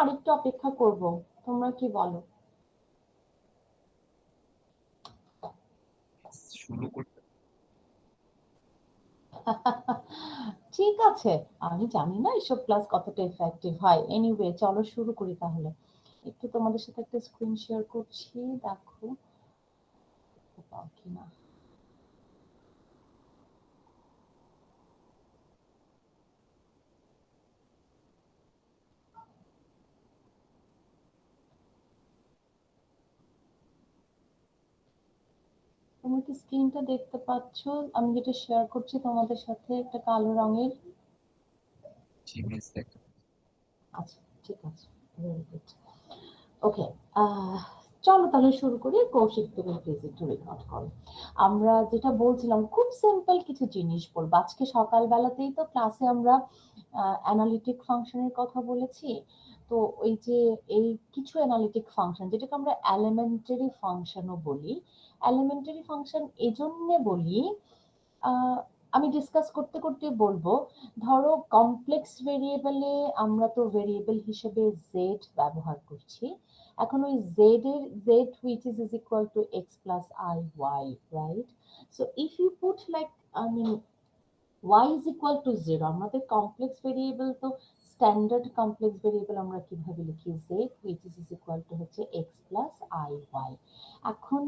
আরেকটু অপেক্ষা করব, তোমরা কি বলো? শুরু করতে ঠিক আছে, আমি জানি না এসব ক্লাস কতটা এফেক্টিভ হয়। এনিওয়ে চলো শুরু করি তাহলে। একটু তোমাদের সাথে একটা স্ক্রিন শেয়ার করছি, দেখো পাও কিনা। তুমি কি স্ক্রিনটা দেখতে পাচ্ছ? আমি যেটা শেয়ার করছি তোমাদের সাথে একটা কালো রঙের। মিস দেখতে আচ্ছা ঠিক আছে, ভেরি গুড। ওকে, চলো তাহলে শুরু করি। কৌশিক তুমি প্লিজ একটু রেকর্ড করো। আমরা যেটা বলছিলাম খুব সিম্পল কিছু জিনিস বলবো। আজকে সকালবেলাতেই তো ক্লাসে আমরা অ্যানালিটিক ফাংশনের কথা বলেছি। তো ওই যে এই কিছু অ্যানালিটিক ফাংশন যেটাকে আমরা এলিমেন্টারি ফাংশনও বলি। এলিমেন্টারি ফাংশন এজন্য বলি, আহ, আমি ডিসকাস করতে করতে বলবো, ধরো কমপ্লেক্স ভেরিয়েবলে আমরা তো ভেরিয়েবল হিসেবে জেড ব্যবহার করছি। এখন ওই জেড এর Z which is equal to x plus I y, right? So if you put like, I mean, y is equal to 0, আমাদের কমপ্লেক্স ভেরিয়েবল তো স্ট্যান্ডার্ড কমপ্লেক্স ভেরিয়েবল আমরা কিভাবে লিখি, z which is equal to হচ্ছে x plus I y। এখন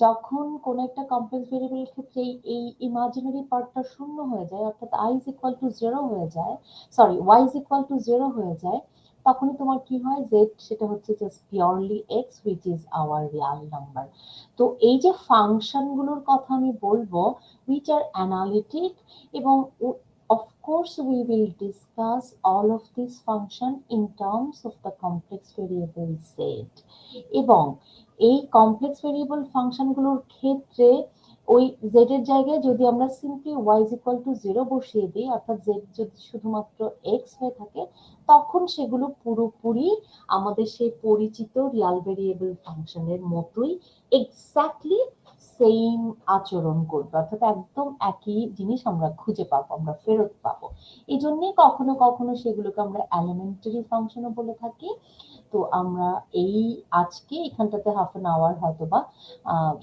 যখন কোন একটা কমপ্লেক্স ভেরিয়েবলের ক্ষেত্রে এই ইমাজিনারি পার্টটা শূন্য হয়ে যায়, অর্থাৎ i is equal to 0 হয়ে যায়, sorry y is equal to 0 হয়ে যায়, তখনই তোমার কি হয়, z সেটা হচ্ছে just purely x which is our real number। তো এই যে ফাংশনগুলোর কথা আমি বলবো which are analytic, এবং of course we will discuss all of this function in terms of the complex variable z। এবং এই কমপ্লেক্স ভেরিয়েবল ফাংশনগুলোর ক্ষেত্রে ওই z এর জায়গায় যদি আমরা simply y is equal to 0 বসিয়ে দিই, অর্থাৎ z যদি শুধুমাত্র x হয়ে থাকে, তখন সেগুলো পুরোপুরি আমাদের সেই পরিচিত রিয়াল ভেরিয়েবল ফাংশনের মতোই এক্স্যাক্টলি সেম আচরণ করবে, অর্থাৎ একদম একই জিনিস আমরা খুঁজে পাবো, আমরা ফেরত পাবো। এই জন্যই কখনো কখনো সেগুলোকে আমরা এলিমেন্টারি ফাংশনও বলে থাকি। তো আমরা এই আজকে এখানটাতে হাফ অ্যান আওয়ার হয়তোবা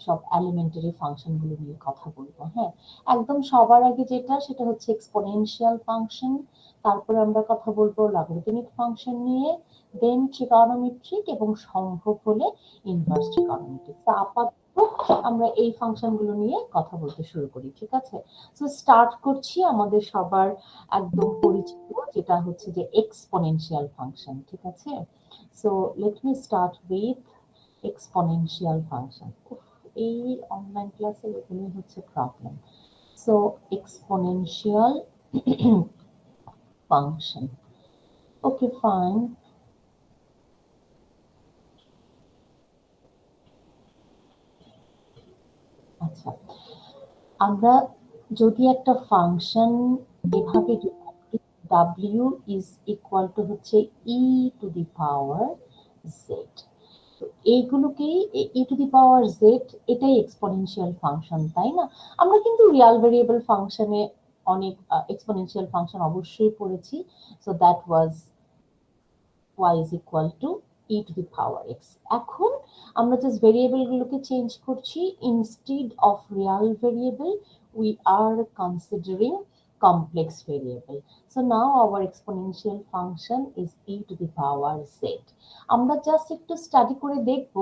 সব এলিমেন্টারি ফাংশন গুলো নিয়ে কথা বলবো। হ্যাঁ, একদম সবার আগে যেটা সেটা হচ্ছে এক্সপোনেনশিয়াল ফাংশন, তারপরে আমরা কথা বলবো লগারিদমিক ফাংশন নিয়ে, দেন ট্রিগোনোমেট্রিক, এবং সম্ভব হলে ইনভার্স ট্রিগোনোমেট্রিক। আপাতত আমরা এই ফাংশন গুলো নিয়ে কথা বলতে শুরু করি, ঠিক আছে? তো স্টার্ট করছি আমাদের সবার একদম পরিচিত, যেটা হচ্ছে যে এক্সপোনেনশিয়াল ফাংশন, ঠিক আছে? So let me start with exponential function. এই অনলাইন ক্লাসে এগুলোই হচ্ছে problem. So exponential function, okay fine. আচ্ছা, আমরা যদি একটা ফাংশন এভাবে w is equal to হচ্ছে e to the power z, তো এইগুলোকেই e to the power z, এটাই এক্সপোনেনশিয়াল ফাংশন, তাই না? আমরা কিন্তু রিয়াল ভেরিয়েবল ফাংশনে অনেক এক্সপোনেনশিয়াল ফাংশন অবশ্যই পড়েছি। So that was y is equal to e to the power x। এখন আমরা জাস্ট ভেরিয়েবল গুলোকে চেঞ্জ করছি, instead of Real variable we are considering complex variable। So now our exponential function is e to the power z। আমরা just একটু study করে দেখব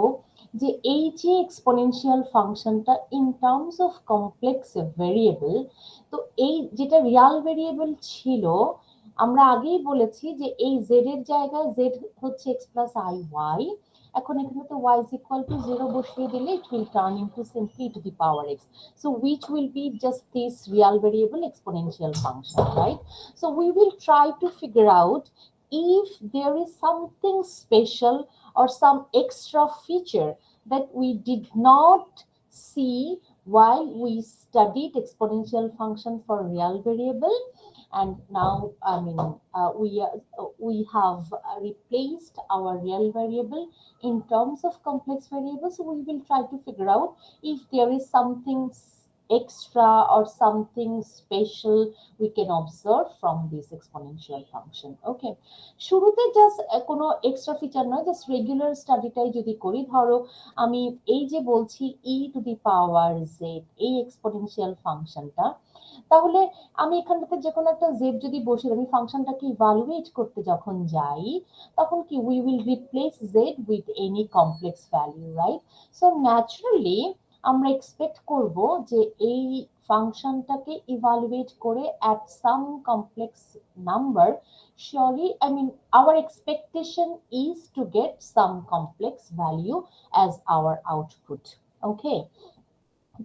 যে এই যে এক্সপোনেনশিয়াল ফাংশনটা in terms of complex variable, তো এই যেটা রিয়াল ভেরিয়েবল ছিল, আমরা আগেই বলেছি যে এই z এর জায়গায় z হচ্ছে x plus I y। এখন এখানে তো y is equal to 0 বসিয়ে দিলে it will turn into simply to the power x, so which will be just this real variable exponential function, right? So we will try to figure out if there is something special or some extra feature that we did not see while we studied exponential function for real variable, and now we have replaced our real variable in terms of complex variables. So we will try to figure out if there is something extra or something special we can observe from this exponential function. Okay, শুরুতে just কোনো extra feature নয়, just regular স্টাডিটাই যদি করি, ধরো আমি এই যে বলছি ই টু দি পাওয়ার জেড, এই এক্সপোনেনশিয়াল ফাংশনটা, তাহলে আমি এখানটাতে যে কোনো একটা জেড যদি বসে আমি ফাংশনটাকে ইভালুয়েট করতে যখন যাই, তখন কি we will replace Z with any complex value, right? So naturally আমরা এক্সপেক্ট করব যে এই ফাংশনটাকে ইভালুয়েট করে at some complex number, surely I mean our expectation is to get some complex value as our output. Okay,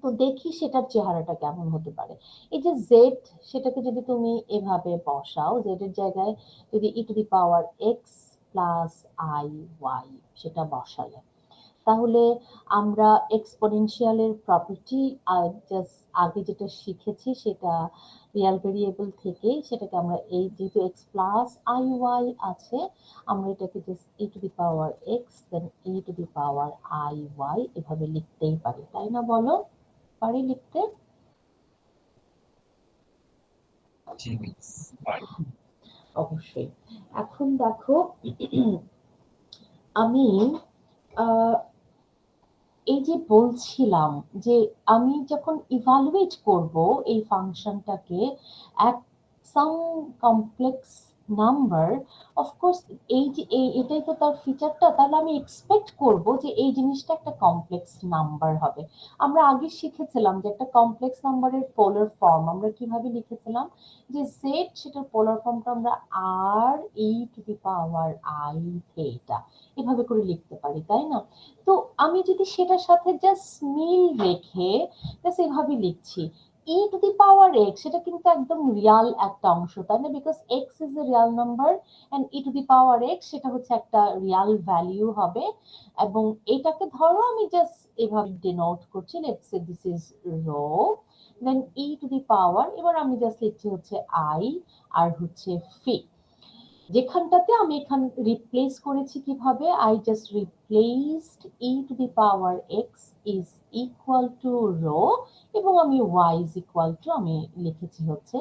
তো দেখি সেটার চেহারাটা কেমন হতে পারে। এই যে জেড, সেটাকে যদি তুমি এভাবে বসাও, জেড এর জায়গায় যদি e to the power x plus i y সেটা বসালে, তাহলে আমরা এক্সপোনেনশিয়ালের প্রপার্টি জাস্ট আগে যেটা শিখেছি সেটা রিয়াল ভেরিয়েবল থেকে, সেটাকে আমরা এই যেহেতু এক্স প্লাস আই ওয়াই আছে, আমরা এটাকে just E to the power X then E to the power I Y এভাবে লিখতেই পারি, তাই না? বলো, পারি লিখতে? জি মিস, পারি। অবশ্যই। এখন দেখো আমি আহ এই যে বলছিলাম যে আমি যখন ইভালুয়েট করব এই ফাংশনটাকে at some complex number, of course এই যে এটাই তো তার ফিচারটা, তাহলে আমি এক্সপেক্ট করব যে এই জিনিসটা একটা কমপ্লেক্স নাম্বার হবে। আমরা আগে শিখেছিলাম যে একটা কমপ্লেক্স নাম্বারের পোলার ফর্ম আমরা কিভাবে লিখেছিলাম, যে জেড, সেটার পোলার ফর্মটা আমরা আর e to the power i theta এভাবে করে লিখতে পারি, তাই না? তো আমি যদি সেটার সাথে জাস্ট মিল রেখে জাস্ট এভাবে লিখছি ই টু দি পাওয়ার এক্স, সেটা কিন্তু একদম রিয়াল একটা অংশ, তাই না? Because X is a real number and E to the power X সেটা হচ্ছে একটা রিয়াল ভ্যালিউ হবে। এবং এটাকে ধরো আমি জাস্ট এভাবে ডিনোট করছি, let's say this is rho, then E to the power, এবার আমি জাস্ট লিখছি হচ্ছে আই আর হচ্ছে ফি, যেখানটাতে আমি এখান রিপ্লেস করেছি কিভাবে, I just replaced E to the power X is equal to rho, এবং আমি ওয়াই ইজ ইকুয়াল টু আমি লিখেছি হচ্ছে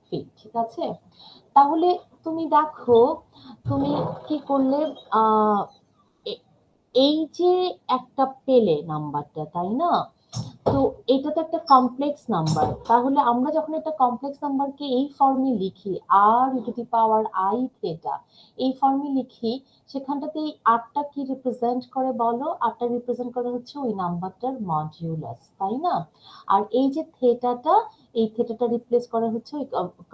ফি, ঠিক আছে? তাহলে তুমি দেখো তুমি কি করলে, আহ এই যে একটা পেলে নাম্বারটা, তাই না? তো এটা তো একটা কমপ্লেক্স নাম্বার, তাহলে আমরা যখন একটা কমপ্লেক্স নাম্বারকে এই ফর্মে লিখি আর e to the power i theta এই ফর্মে লিখি, সেখানটাতে এই আটটা কি রিপ্রেজেন্ট করে বলো? আটটা রিপ্রেজেন্ট করে হচ্ছে ওই নাম্বারটার মডিউলাস, তাই না? আর এই যে থেটাটা, এই থেটাটা রিপ্লেস করা হচ্ছে ওই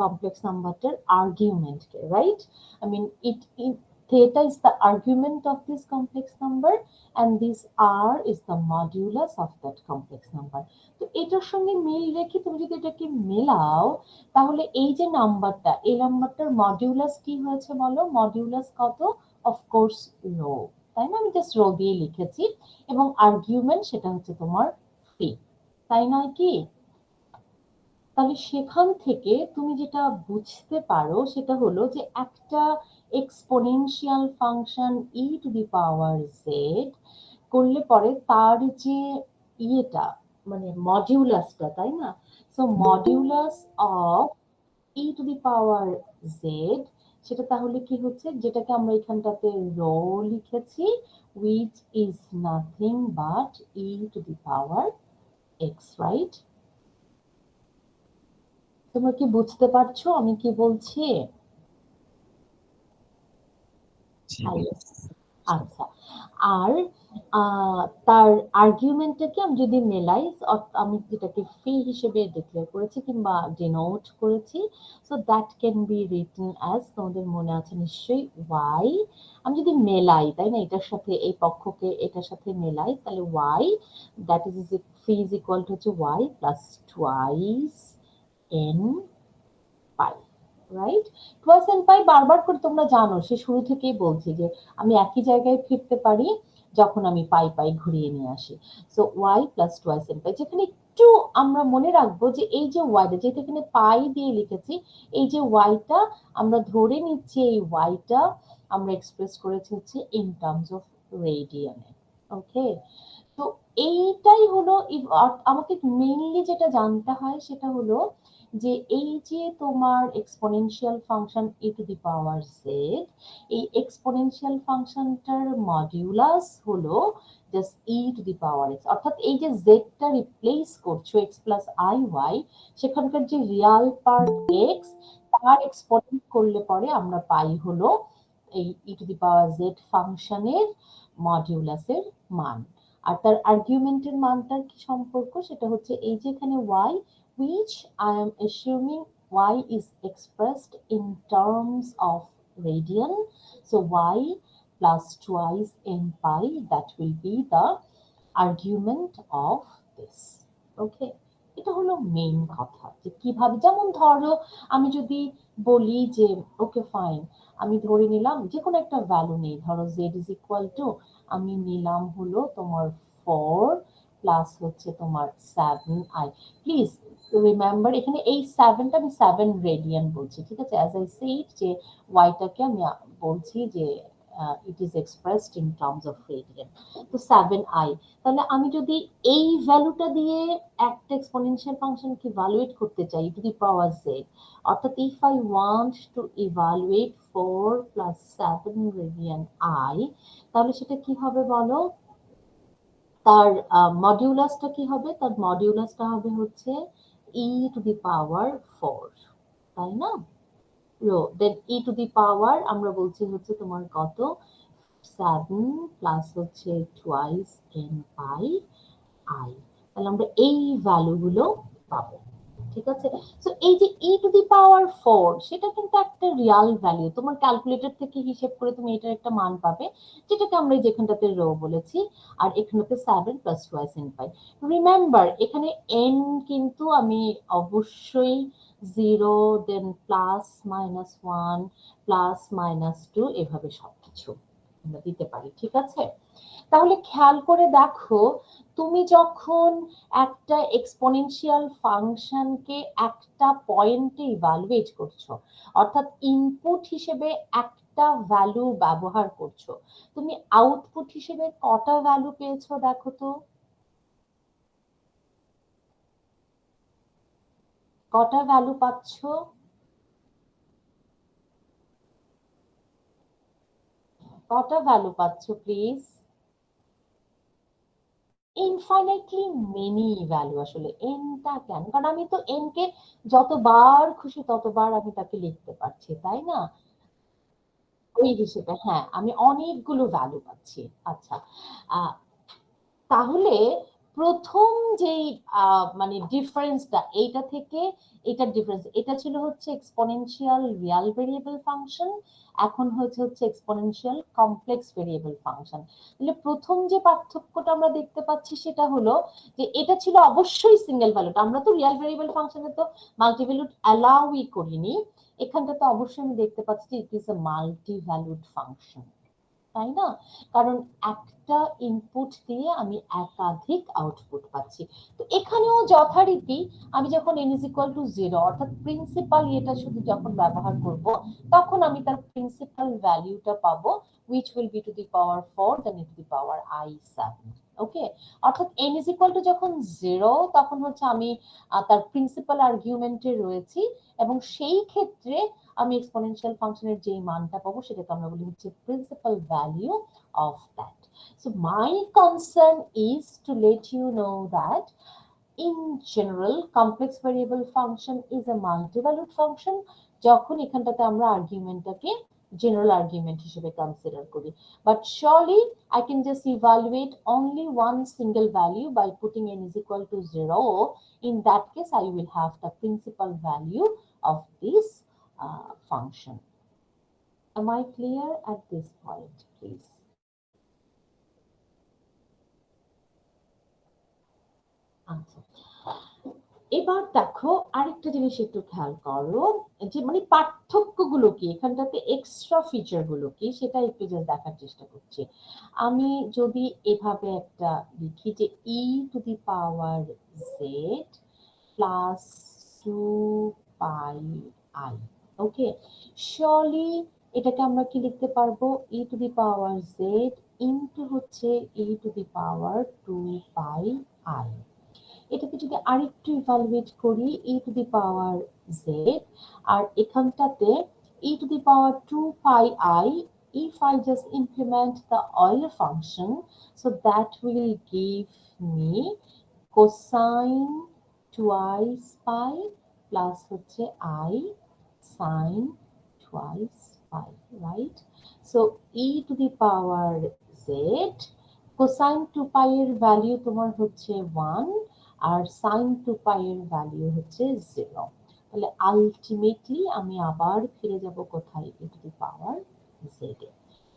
কমপ্লেক্স নাম্বারটার আর্গুমেন্টকে, right? I mean it theta is the argument of this complex number and this r is the modulus of that complex number. তো এটার সঙ্গে মিল রেখে তুমি যদি এটাকে মেলাও, তাহলে এই যে নাম্বারটা, এই নাম্বারটার মডিউলাস কি হয়েছে বলো? মডিউলাস কত? অফকোর্স রো, তাই না? আমি জাস্ট রো দিয়ে লিখেছি, এবং আর্গুমেন্ট সেটা হচ্ছে তোমার ফি, তাই নয় কি? তাহলে সেখান থেকে তুমি যেটা বুঝতে পারো সেটা হলো যে একটা exponential function E to the power Z করলে পরে তার যে ইয়েটা মানে মডিউলাসটা, তাই না? So modulus of E to the power Z, সেটা তাহলে কি হচ্ছে, যেটাকে আমরা এখানটাতে রো লিখেছি, which is nothing but e to the power x, right? তোমরা কি বুঝতে পারছো আমি কি বলছি? জি হ্যালো, মিস। আচ্ছা। আর তার আর্গুমেন্টটাকে আমি যদি মেলাই, আমি যেটাকে ফি হিসেবে ডিক্লেয়ার করেছি কিংবা ডিনোট করেছি, so that can be written as, তোমাদের মনে আছে নিশ্চয়ই, ওয়াই। আমি যদি মেলাই, তাই না, এটার সাথে এই পক্ষকে এটার সাথে মেলাই, তাহলে Y that is phi is equal to হচ্ছে Y plus twice N pi, right? Twice N pi বারবার করে তোমরা জানো, সে শুরু থেকেই বলছি যে আমি একই জায়গায় ফিরতে পারি যখন আমি পাই পাই ঘুরিয়ে নিয়ে আসি। So y plus twice N pi, যেখানে একটু আমরা মনে রাখবো যে এই যে ওয়াইটা, যেহেতু এখানে পাই দিয়ে লিখেছি, এই যে ওয়াইটা আমরা ধরে নিচ্ছি, এই ওয়াইটা আমরা এক্সপ্রেস করেছি হচ্ছে ইন টার্মস অফ রেডিয়ানে। ওকে, তো এইটাই হলো আমাকে মেইনলি যেটা জানতে হয় সেটা হলো যে এই যে তোমার exponential function e to the power z, এই এক্সপোনেনশিয়াল ফাংশনটার মডিউলাস হলো just e to the power x, অর্থাৎ এই যে z টা রিপ্লেস করছো x প্লাস আই ওয়াই, সেখানকার যে রিয়াল পার্ট x তার এক্সপোনেন্ট করলে পরে আমরা পাই হলো এই e to the power z ফাংশনের মডিউলাসের মান। আর তার আর্গুমেন্টের মানটার কি সম্পর্ক, সেটা হচ্ছে এই যে এখানে y, which I am assuming y is expressed in terms of radian, so y plus twice n pi, that will be the argument of this. ওকে, এটা হলো মেইন কথা যে কিভাবে, যেমন ধরো আমি যদি বলি যে ওকে ফাইন, আমি ধরে নিলাম যে কোনো একটা ভ্যালু নেই, ধরো z ইজ ইকুয়াল টু আমি নিলাম হলো তোমার 4 প্লাস হচ্ছে তোমার 7i। প্লিজ রিমেম্বার এখানে এই 7টা আমি 7 রেডিয়ান বলছি, ঠিক আছে? অ্যাজ আই সেড যে ওয়াইটাকে আমি বলছি যে it is expressed in terms of radian, তো 7i। তাহলে আমি যদি এই ভ্যালুটা দিয়ে একটা এক্সপোনেনশিয়াল ফাংশনকে ইভালুয়েট করতে চাই টু দি পাওয়ার z, অর্থাৎ if I want two evaluate 4 plus 7 radian i, তাহলে সেটা কি হবে বলো? তার মডিউলাসটা কি হবে? তার মডিউলাসটা হবে হচ্ছে e টু দি পাওয়ার 4, তাই না? Rho then e to the power আমরা বলছি হচ্ছে তোমার কত, 7 প্লাস হচ্ছে টুয়াইস n পাই i। তাহলে আমরা এই ভ্যালুগুলো পাবো, ঠিক আছে? সো এই যে e টু দি পাওয়ার 4 সেটা কিন্তু একটা রিয়াল ভ্যালু, তোমার ক্যালকুলেটর থেকে হিসেব করে তুমি এটার একটা মান পাবে, যেটাকে আমরা যেখানটাতে রো বলেছি, আর এখানেতে 7 প্লাস টুয়াইস n পাই। রিমেম্বার এখানে n কিন্তু আমি অবশ্যই 0 দেন প্লাস মাইনাস 1 প্লাস মাইনাস 2 এভাবে সবকিছু আমরা দিতে পারি, ঠিক আছে? তাহলে খেয়াল করে দেখো, তুমি যখন একটা এক্সপোনেনশিয়াল ফাংশনকে একটা পয়েন্টে ইভালুয়েট করছো, অর্থাৎ ইনপুট হিসেবে একটা ভ্যালু ব্যবহার করছো, তুমি আউটপুট হিসেবে কটা ভ্যালু পেয়েছো দেখো তো, কটা ভ্যালু পাচ্ছো? কটা ভ্যালু পাচ্ছো প্লিজ? Infinitely many value. আসলে এনটা কেন, কারণ আমি তো এন কে যতবার খুশি ততবার আমি তাকে লিখতে পারছি, তাই না? ওই হিসেবে হ্যাঁ আমি অনেকগুলো ভ্যালু পাচ্ছি। আচ্ছা, আহ, তাহলে প্রথম যেই মানে ডিফারেন্সটা এইটা থেকে, এটার ডিফারেন্স এটা ছিল হচ্ছে এক্সপোনেনশিয়াল রিয়াল ভেরিয়েবল ফাংশন, এখন হচ্ছে হচ্ছে এক্সপোনেনশিয়াল কমপ্লেক্স ভেরিয়েবল ফাংশন। তাহলে প্রথম যে পার্থক্যটা আমরা দেখতে পাচ্ছি সেটা হলো যে এটা ছিল অবশ্যই সিঙ্গেল ভ্যালুড, আমরা তো রিয়াল ভেরিয়েবল ফাংশনে তো মাল্টিভ্যালুড অ্যালাউই করিনি, এখানটা তো অবশ্যই আমি দেখতে পাচ্ছি it is a multi valued function, তাই না? কারণ একটা ইনপুট দিয়ে আমি একাধিক আউটপুট পাচ্ছি। তো এখানেও যথারীতি আমি যখন n is equal to 0 অর্থাৎ প্রিন্সিপাল এটা শুধু যখন ব্যবহার করব, তখন আমি তার প্রিন্সিপাল ভ্যালুটা পাবো, which will be to the power 4 then to the power i7। ওকে, অর্থাৎ n is equal to যখন 0 তখন হচ্ছে আমি তার প্রিন্সিপাল আর্গুমেন্টে রয়েছি, এবং সেই ক্ষেত্রে আমি এক্সপোনেনশিয়াল ফাংশনের যেই মানটা পাবো সেটাকে আমরা বলি হচ্ছে principal value of that. So my concern is to let you know that in general complex variable function is a multi-valued function যখন এখানটাতে আমরা আর্গুমেন্টটাকে জেনারেল আর্গুমেন্ট হিসেবে কনসিডার করি, but surely I can just evaluate only one single value by putting n is equal to 0. In that case I will have the principal value of this function. Am I clear at this point, please? আচ্ছা, এবার দেখো আরেকটা জিনিস একটু খেয়াল করো, যে মানে পার্থক্যগুলো কি, এখানটাতে এক্সট্রা ফিচার গুলো কি সেটা একটু জাস্ট দেখার চেষ্টা করছি। আমি যদি এভাবে একটা লিখি যে e to the power z plus 2 pi i, okay, surely এটাকে আমরা কি লিখতে পারবো, e to the power z into হচ্ছে e to the power 2 pi i। এটাকে যদি আরেকটু ইভালুয়েট করি e to the power z, আর এখানটাতে e to the power 2 pi I, if I just implement the Euler function, so that will give me cosine twice pi plus হচ্ছে I sine twice pi, right? So e to the power z, cosine 2 pi এর value তোমার হচ্ছে 1 আর sin 2 pi এর value হচ্ছে 0। তাহলে ultimately আমি আবার ফিরে যাব কোথায়, e to the power z এ।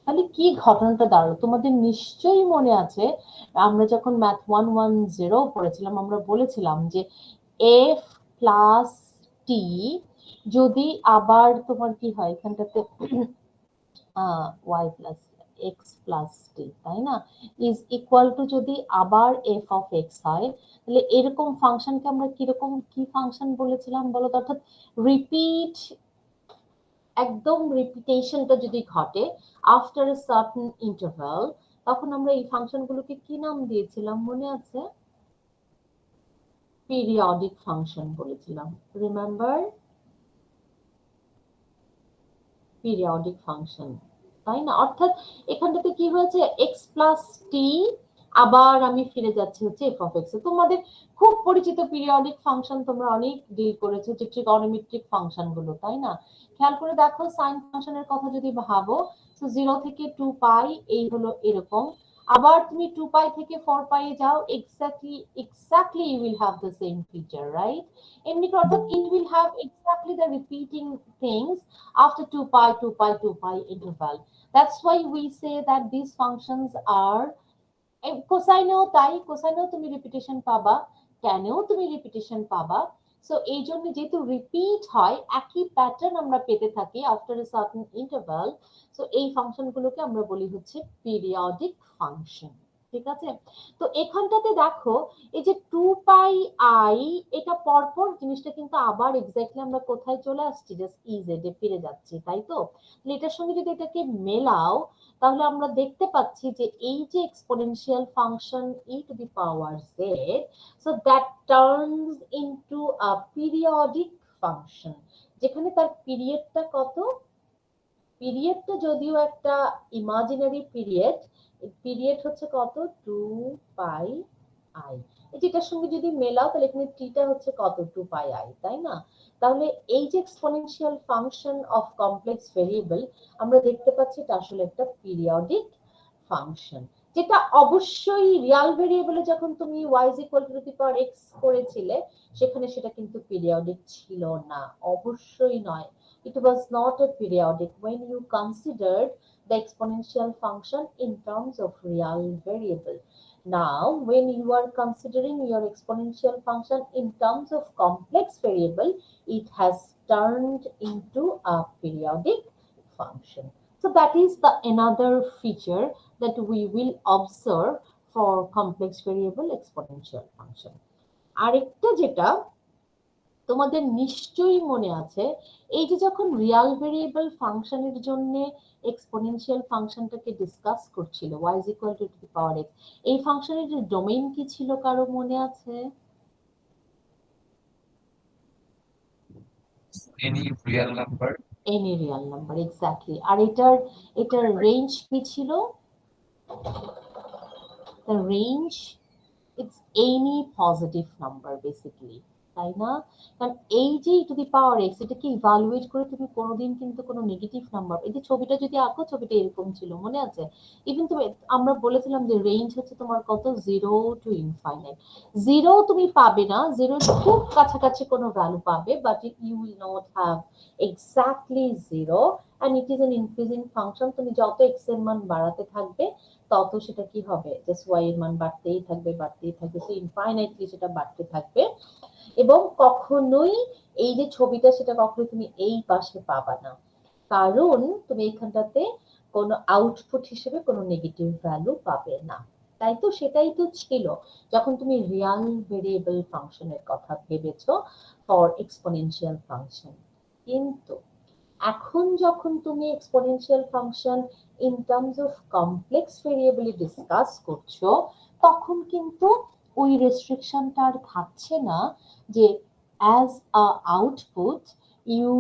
তাহলে কি ঘটনাটা দাঁড়ালো, তোমাদের নিশ্চয়ই মনে আছে আমরা যখন ম্যাথ 110 পড়েছিলাম, আমরা বলেছিলাম যে f প্লাস টি যদি আবার তোমার কি হয় এখানটাতে y প্লাস এক্স প্লাস টি, তাই না, ইজ ইকুয়াল টু যদি আবার এফ অফ এক্স হয়, তাহলে এরকম ফাংশনকে আমরা কিরকম কি ফাংশন বলেছিলাম বলো তো, অর্থাৎ রিপিট, একদম রিপিটেশনটা যদি ঘটে আফটার এ সার্টেন ইন্টারভাল, তখন আমরা এই ফাংশনগুলোকে কি নাম দিয়েছিলাম মনে আছে, পিরিয়ডিক ফাংশন বলেছিলাম, রিমেম্বার, পিরিয়ডিক ফাংশন, তাই না। অর্থাৎ এখানটাতে কি হয়েছে, এক্স প্লাস টি, আবার আমি ফিরে যাচ্ছি হচ্ছে এফ অফ এক্স। তোমাদের খুব পরিচিত পিরিয়ডিক ফাংশন তোমরা অনেক ডিল করেছো, যে ট্রিগনোমেট্রিক ফাংশন গুলো, তাই না। খেয়াল করে দেখো সাইন ফাংশনের কথা যদি ভাবো, তো 0 থেকে 2 পাই এই হলো এরকম, আবার তুমি 2 পাই থেকে 4 পাই এ যাও, exactly you will have the same feature, right. এমনি অর্থাৎ it will have exactly the repeating things after 2 pi, 2 pi, 2 pi interval. That's why we say that these functions are কোসাইনেও তাই, কোসাইনেও তুমি রিপিটেশন পাবা, ট্যানেও তুমি রিপিটেশন পাবা। So এই জন্য যেহেতু রিপিট হয়, একই প্যাটার্ন আমরা পেতে থাকি after a certain interval, so এই ফাংশনগুলোকে আমরা বলি হচ্ছে পিরিয়ডিক ফাংশন, ঠিক আছে। তো এখানটাতে দেখো এই যে 2 পাই আই, এটা পরপর জিনিসটা কিন্তু আবার এক্স্যাক্টলি আমরা কোথায় চলে আসছি, জাস্ট ইজেড এ ফিরে যাচ্ছি, তাই তো। এটার সঙ্গে যদি এটাকে মেলাও, তাহলে আমরা দেখতে পাচ্ছি যে এই যে exponential function e to the power z, so that turns into a periodic function, যেখানে তার পিরিয়ডটা কত, পিরিয়ডটা যদিও একটা ইমাজিনারি পিরিয়ড, পিরিয়ড হচ্ছে কত 2 পাই আই, এটার সঙ্গে যদি মেলাও তাহলে এখানে টিটা হচ্ছে কত 2 পাই আই, তাই না। তাহলে এই যে exponential function of complex variable, আমরা দেখতে পাচ্ছি এটা আসলে একটা পিরিয়ডিক ফাংশন, যেটা অবশ্যই রিয়াল ভেরিয়েবলে যখন তুমি y is equal to the power x করেছিলে, সেখানে সেটা কিন্তু পিরিয়ডিক ছিল না, অবশ্যই নয়। It was not a periodic when you considered the exponential function in terms of real variable. Now, when you are considering your exponential function in terms of complex variable, it has turned into a periodic function. So that is the another feature that we will observe for complex variable exponential function. আরেকটা যেটা তোমাদের নিশ্চয়ই মনে আছে, এই যে যখন Real variable ফাংশনের জন্য এক্সপোনেনশিয়াল ফাংশনটাকে ডিসকাস করছিল y is equal to the power x, এই ফাংশনের যে ডোমেইন কি ছিল কারো মনে আছে? any real number, any real number, exactly. আর এটার রেঞ্জ কি ছিল? The range, it's any positive number basically, তাই না। কারণ এই যে টু দি পাওয়ার এক্স, এটাকে ইভালুয়েট করে তুমি কোনোদিন কিন্তু কোনো নেগেটিভ নাম্বার, এই যে ছবিটা যদি আঁকো, ছবিটা এরকম ছিল মনে আছে। ইভেন তুমি, আমরা বলেছিলাম যে রেঞ্জ হচ্ছে তোমার কত, 0 টু ইনফাইনাইট। 0 তুমি পাবে না, 0 খুব কাছাকাছি কোনো ভ্যালু পাবে, but you will not have exactly 0, and it is an increasing function, তুমি যত x এর মান বাড়াতে থাকবে তত সেটা কি হবে, জাস্ট y এর মান বাড়তেই থাকবে, বাড়তেই থাকবে, সো ইনফাইনাইটলি সেটা বাড়তে থাকবে। এবং কখনোই এই যে ছবিটা, সেটা কখনোই তুমি এই পাশে পাবা না, কারণ তুমি এখানটাতে কোনো আউটপুট হিসেবে কোনো নেগেটিভ ভ্যালু পাবে না, তাই তো। সেটাই তো ছিল যখন তুমি রিয়াল ভেরিয়েবল ফাংশনের কথা ভেবেছো ফর এক্সপোনেনশিয়াল ফাংশন। কিন্তু এখন যখন তুমি exponential function in terms of complex variable discuss করছো, তখন কিন্তু ওই রেস্ট্রিকশনটা আর থাকছে না যে as a output you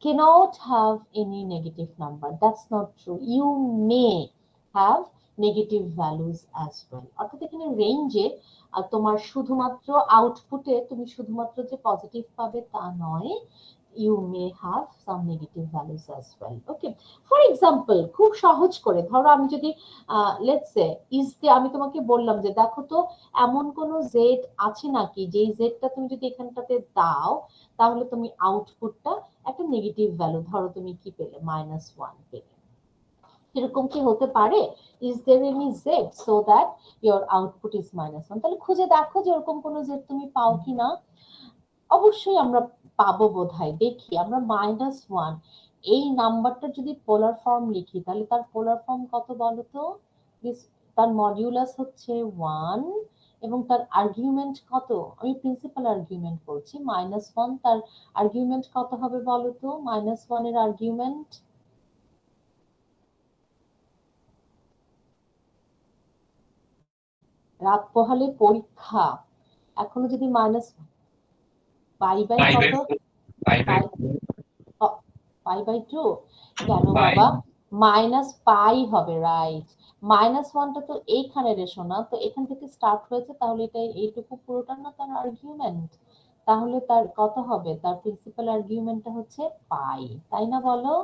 cannot have any negative number. That's not true. You may have negative values as well. অর্থাৎ এখানে রেঞ্জে তোমার শুধুমাত্র আউটপুটে তুমি শুধুমাত্র যে পজিটিভ পাবে তা নয়, you may have some negative values as well. Okay, for example, খুব সহজ করে ধরো আমি যদি let's say আমি তোমাকে বললাম যে দেখো তো এমন কোন জেড আছে নাকি যেই জেডটা তুমি যদি এখানটাতে দাও তাহলে তুমি আউটপুটটা একটা নেগেটিভ ভ্যালু, ধরো তুমি কি পেলে -1 পেলে, এরকম কি হতে পারে? Is there any z so that your output is -1? তাহলে খুঁজে দেখো যে এরকম কোন জেড তুমি পাও কিনা। অবশ্যই আমরা পাবো বোধহয়, দেখি আমরা -1 এই নাম্বারটা যদি পোলার ফর্ম লিখি তাহলে তার পোলার ফর্ম কত বলো তো? তার মডিউলাস হচ্ছে 1 এবং তার আর্গুমেন্ট কত? আমি প্রিন্সিপাল আর্গুমেন্ট বলছি -1, তার আর্গুমেন্ট কত হবে বলো তো? -1 এর আর্গুমেন্ট রাত পোহালে পরীক্ষা, এখনো যদি মাইনাস পাই বাই কত? পাই বাই 2 কেন বাবা? মাইনাস পাই হবে, রাইট। -1টা তো এইখানে রেশো না, তো এখান থেকে স্টার্ট হয়েছে, তাহলে এটা এইটুকু পুরোটা না তার আর্গুমেন্ট, তাহলে তার কত হবে? তার প্রিন্সিপাল আর্গুমেন্টটা হচ্ছে পাই, তাই না বলো?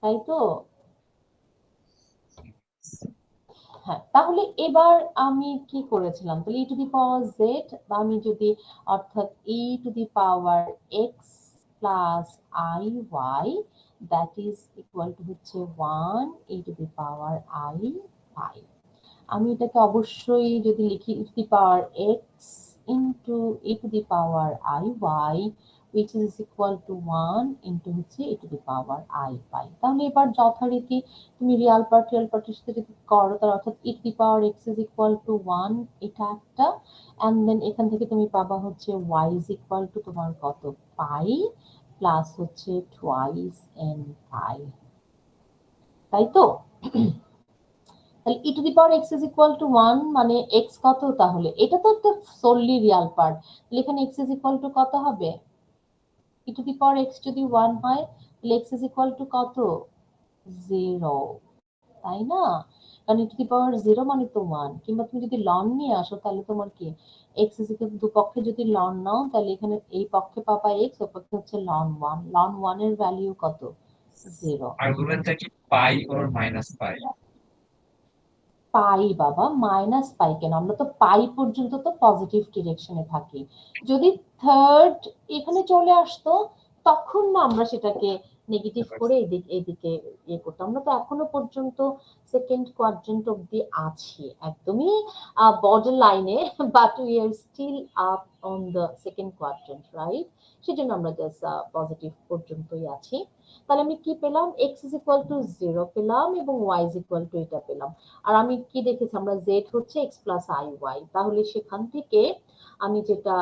তাই তো? হ্যাঁ, তাহলে এবার আমি কি করেছিলাম, তাহলে ই টু দি পাওয়ার জেড, বা আমি যদি অর্থাৎ e to the power x plus i y that is equal to হচ্ছে 1 ই টু দি পাওয়ার আই পাই। আমি এটাকে অবশ্যই যদি লিখি e to the power x into e to the power I y which is equal to 1 into হচ্ছে e to the power I পাই। তাহলে এবার যথারীতি তুমি রিয়াল পার্টের সাথে যদি করো, তার অর্থাৎ e to the power x is equal to 1 এটা একটা, and then এখান থেকে তুমি পাবা হচ্ছে y is equal to তোমার কত? পাই প্লাস হচ্ছে twice n পাই, তাই তো? তাহলে e to the power x is equal to 1 মানে x কত? তাহলে এটা তো একটা সোললি রিয়াল পার্ট, তাহলে এখানে x is equal to কত হবে? e to the power x যদি 1 হয় তাহলে x is equal to কত? 0, তাই না? কারণ e to the power 0 মানে তো 1, কিংবা তুমি যদি লন নিয়ে আসো তাহলে তোমার কি x is equal to দুপক্ষে যদি লন নাও তাহলে এখানে এই পক্ষে পাবা x, ওই পক্ষে হচ্ছে লন 1, লন 1 এর ভ্যালু কত? 0। আর্গুমেন্টটা কি পাই অর মাইনাস পাই? পাই বাবা, মাইনাস পাই কেন? আমরা তো পাই পর্যন্ত তো পজিটিভ ডিরেকশনে থাকি, যদি থার্ড এখানে চলে আসতো তখন না আমরা সেটাকে নেগেটিভ করে এদিকে ইয়ে করতাম। আমরা তো এখনো পর্যন্ত সেকেন্ড কোয়াড্রেন্ট অব্দি আছি, একদমই বর্ডার লাইনে, but we are still up on the second quadrant, right? সেজন্য আমরা জাস্ট পজিটিভ পর্যন্তই আছি। তাহলে আমি কি পেলাম? x is equal to 0 পেলাম এবং y is equal to এটা পেলাম। আর আমি কি দেখেছি, আমরা z হচ্ছে x প্লাস আই ওয়াই, তাহলে সেখান থেকে আমি যেটা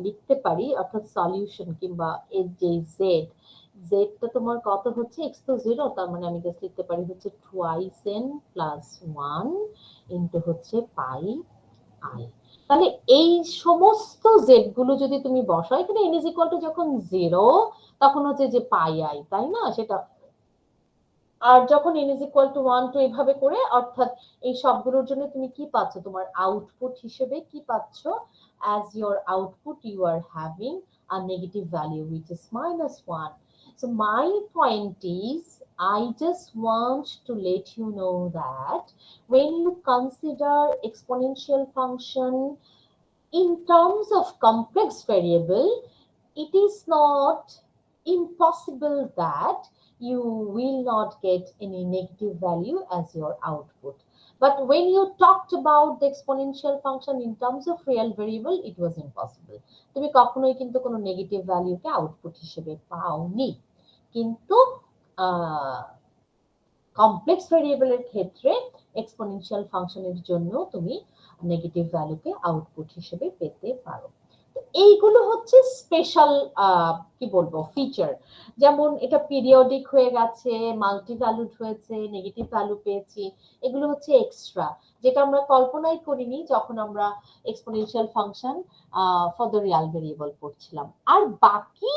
লিখতে পারি অর্থাৎ সলিউশন কিংবা এর যে জেডটা তোমার কত হচ্ছে? x তো 0, তার মানে আমি জাস্ট লিখতে পারি হচ্ছে টুয়াইস n প্লাস 1 ইন্টু হচ্ছে পাই আই। তাহলে এই সমস্ত জেড গুলো যদি তুমি বসাও এখানে n is equal to যখন 0 তখন হচ্ছে যে পাই আই, তাই না? সেটা আর যখন n is equal to 1 to এইভাবে করে, অর্থাৎ এই সবগুলোর জন্য তুমি কি পাচ্ছ? তোমার আউটপুট হিসেবে কি পাচ্ছ? as your output you are having a negative value which is -1. So my point is I just want to let you know that when you consider exponential function in terms of complex variable, it is not impossible that you will not get any negative value as your output. But when you talked about the exponential function in terms of real variable, it was impossible. তুমি কখনোই কিন্তু কোনো negative ভ্যালুকে output হিসেবে পাওনি, কিন্তু complex ভেরিয়েবলের ক্ষেত্রে exponential ফাংশনের জন্য তুমি নেগেটিভ ভ্যালুকে আউটপুট হিসেবে পেতে পারো। তো এইগুলো হচ্ছে স্পেশাল কি বলবো ফিচার, যেমন এটা পিরিয়ডিক হয়ে গেছে, মাল্টি ভ্যালুড হয়েছে, নেগেটিভ ভ্যালু পেয়েছি, এগুলো হচ্ছে এক্সট্রা, যেটা আমরা কল্পনাই করিনি যখন আমরা exponential function for the Real variable পড়ছিলাম। আর বাকি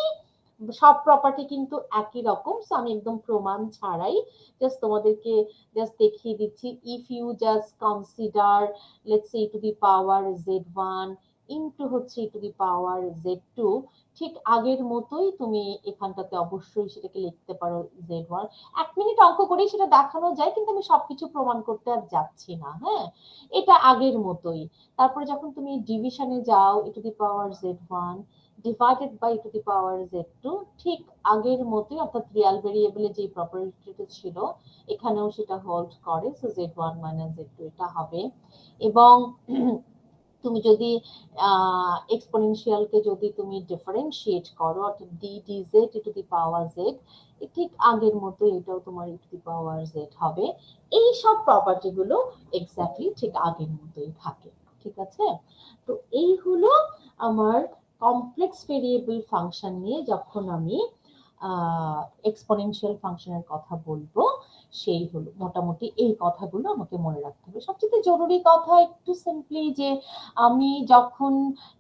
সব প্রপার্টি কিন্তু একই রকম, সো আমি একদম প্রমাণ ছাড়াই জাস্ট তোমাদেরকে জাস্ট দেখিয়ে দিচ্ছি। If you just consider let's say to the power z1 into হচ্ছে টু দি পাওয়ার z2, ঠিক আগের মতোই তুমি এখানটাতে অবশ্যই সেটাকে লিখতে পারো z1। 1 মিনিট অঙ্ক করেই সেটা দেখানো যায়, কিন্তু আমি সবকিছু প্রমাণ করতে আর যাচ্ছি না। হ্যাঁ, এটা আগের মতোই। তারপরে যখন তুমি ডিভিশনে যাও to the power z1 divided by to the power z2, ঠিক আগের মতোই, অর্থাৎ রিয়াল ভেরিয়েবলে যে প্রপার্টিটা ছিল এখানেও সেটা হোল্ড করে, সো z1 মাইনাস z2 এটা হবে। এবং তুমি যদি এক্সপোনেনশিয়ালকে যদি তুমি ডিফারেন্সিয়েট করো, অর্থাৎ D DZ two the power Z, ঠিক আগের মতো এটাও তোমার টু দি পাওয়ার জেড হবে। এই সব প্রপার্টি গুলো এক্স্যাক্টলি ঠিক আগের মতোই থাকে। ঠিক আছে, তো এই হলো আমার কমপ্লেক্স ভেরিয়েবল ফাংশন নিয়ে যখন আমি এক্সপোনেনশিয়াল ফাংশনের কথা বলবো, সেই হলো মোটামুটি এই কথাগুলো আমাকে মনে রাখতে হবে। সবচেয়ে জরুরি কথা একটু সিম্পলি যে আমি যখন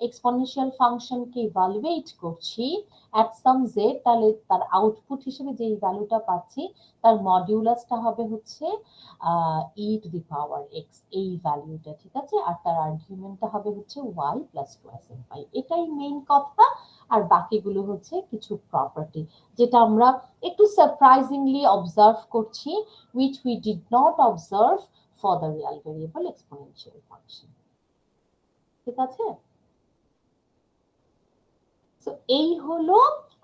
এক্সপোনেনশিয়াল ফাংশনকে ইভালুয়েট করছি অ্যাট সাম জেড, তাহলে তার আউটপুট হিসেবে যে ভ্যালুটা পাচ্ছি তার মডিউলাসটা হবে হচ্ছে e to the power x, এই ভ্যালুটা। ঠিক আছে, আর তার আর্গুমেন্টটা হবে হচ্ছে ওয়াই প্লাস টুয়াইস এম পাই, এটাই মেইন কথা। আর বাকিগুলো হচ্ছে কিছু প্রপার্টি যেটা আমরা একটু সারপ্রাইজিংলি অবজার্ভ করছি, which we did not observe for the real variable exponential function. ঠিক আছে, তো এই হলো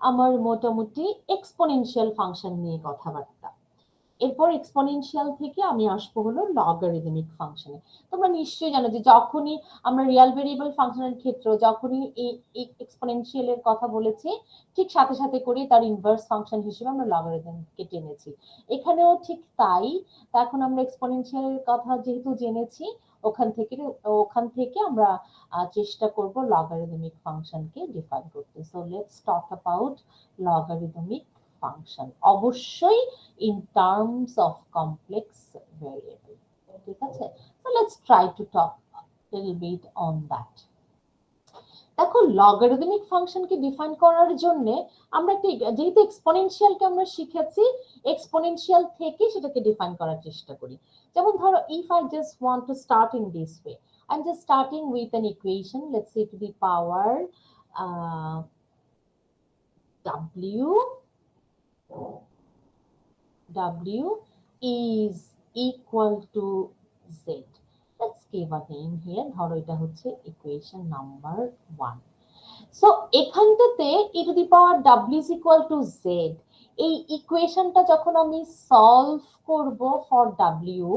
আমার মোটামুটি এক্সপোনেনশিয়াল ফাংশন নিয়ে কথাবার্তা। এরপর এক্সপোনেনশিয়াল থেকে আমি আসবো হলো লগারিদমিক ফাংশনে। তোমরা নিশ্চয়ই জানো যে যখনই আমরা রিয়াল ভেরিয়েবল ফাংশনের ক্ষেত্রে যখনই এই এক্সপোনেনশিয়ালের কথা বলেছি, ঠিক সাথে সাথে করে তার ইনভার্স ফাংশন হিসেবে আমরা লগারিদমকে টেনেছি। এখানেও ঠিক তাই। এখন আমরা এক্সপোনেনশিয়ালের কথা যেহেতু জেনেছি, ওখান থেকে আমরা চেষ্টা করব লগারিদমিক ফাংশনকে ডিফাইন করতে। So let's talk about logarithmic function, অবশ্যই in terms of complex variable. ঠিক আছে, so let's try to talk a little bit on that. দেখো লগারিদমিক ফাংশনকে ডিফাইন করার জন্য আমরা যেহেতু এক্সপোনেনশিয়ালকে আমরা শিখেছি, এক্সপোনেনশিয়াল থেকে সেটাকে ডিফাইন করার চেষ্টা করি। যেমন ধরো if I just want to start in this way, I'm just starting with an equation, let's say to the power w is equal to z. Let's give a name here, ধরো এটা হচ্ছে equation number 1. So এখানটাতে e to the power w is equal to z, এই ইকুয়েশনটা যখন আমি solve করব for w,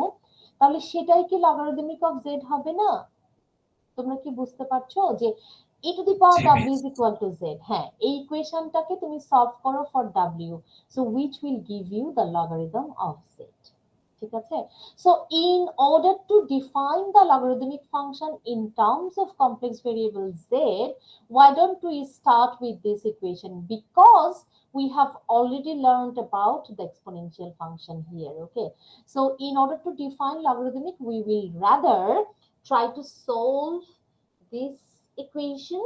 তাহলে সেটাই কি লগারিদমিক অফ z হবে না? তোমরা কি বুঝতে পারছো যে e to the power w is equal to z, হ্যাঁ, এই ইকুয়েশনটাকে তুমি সলভ করো for w, so which will give you the logarithm of z. ঠিক আছে, so in order to define the logarithmic function in terms of complex variable z, why don't we start with this equation, because we have already learned about the exponential function here. Okay, so in order to define logarithmic, we will rather try to solve this equation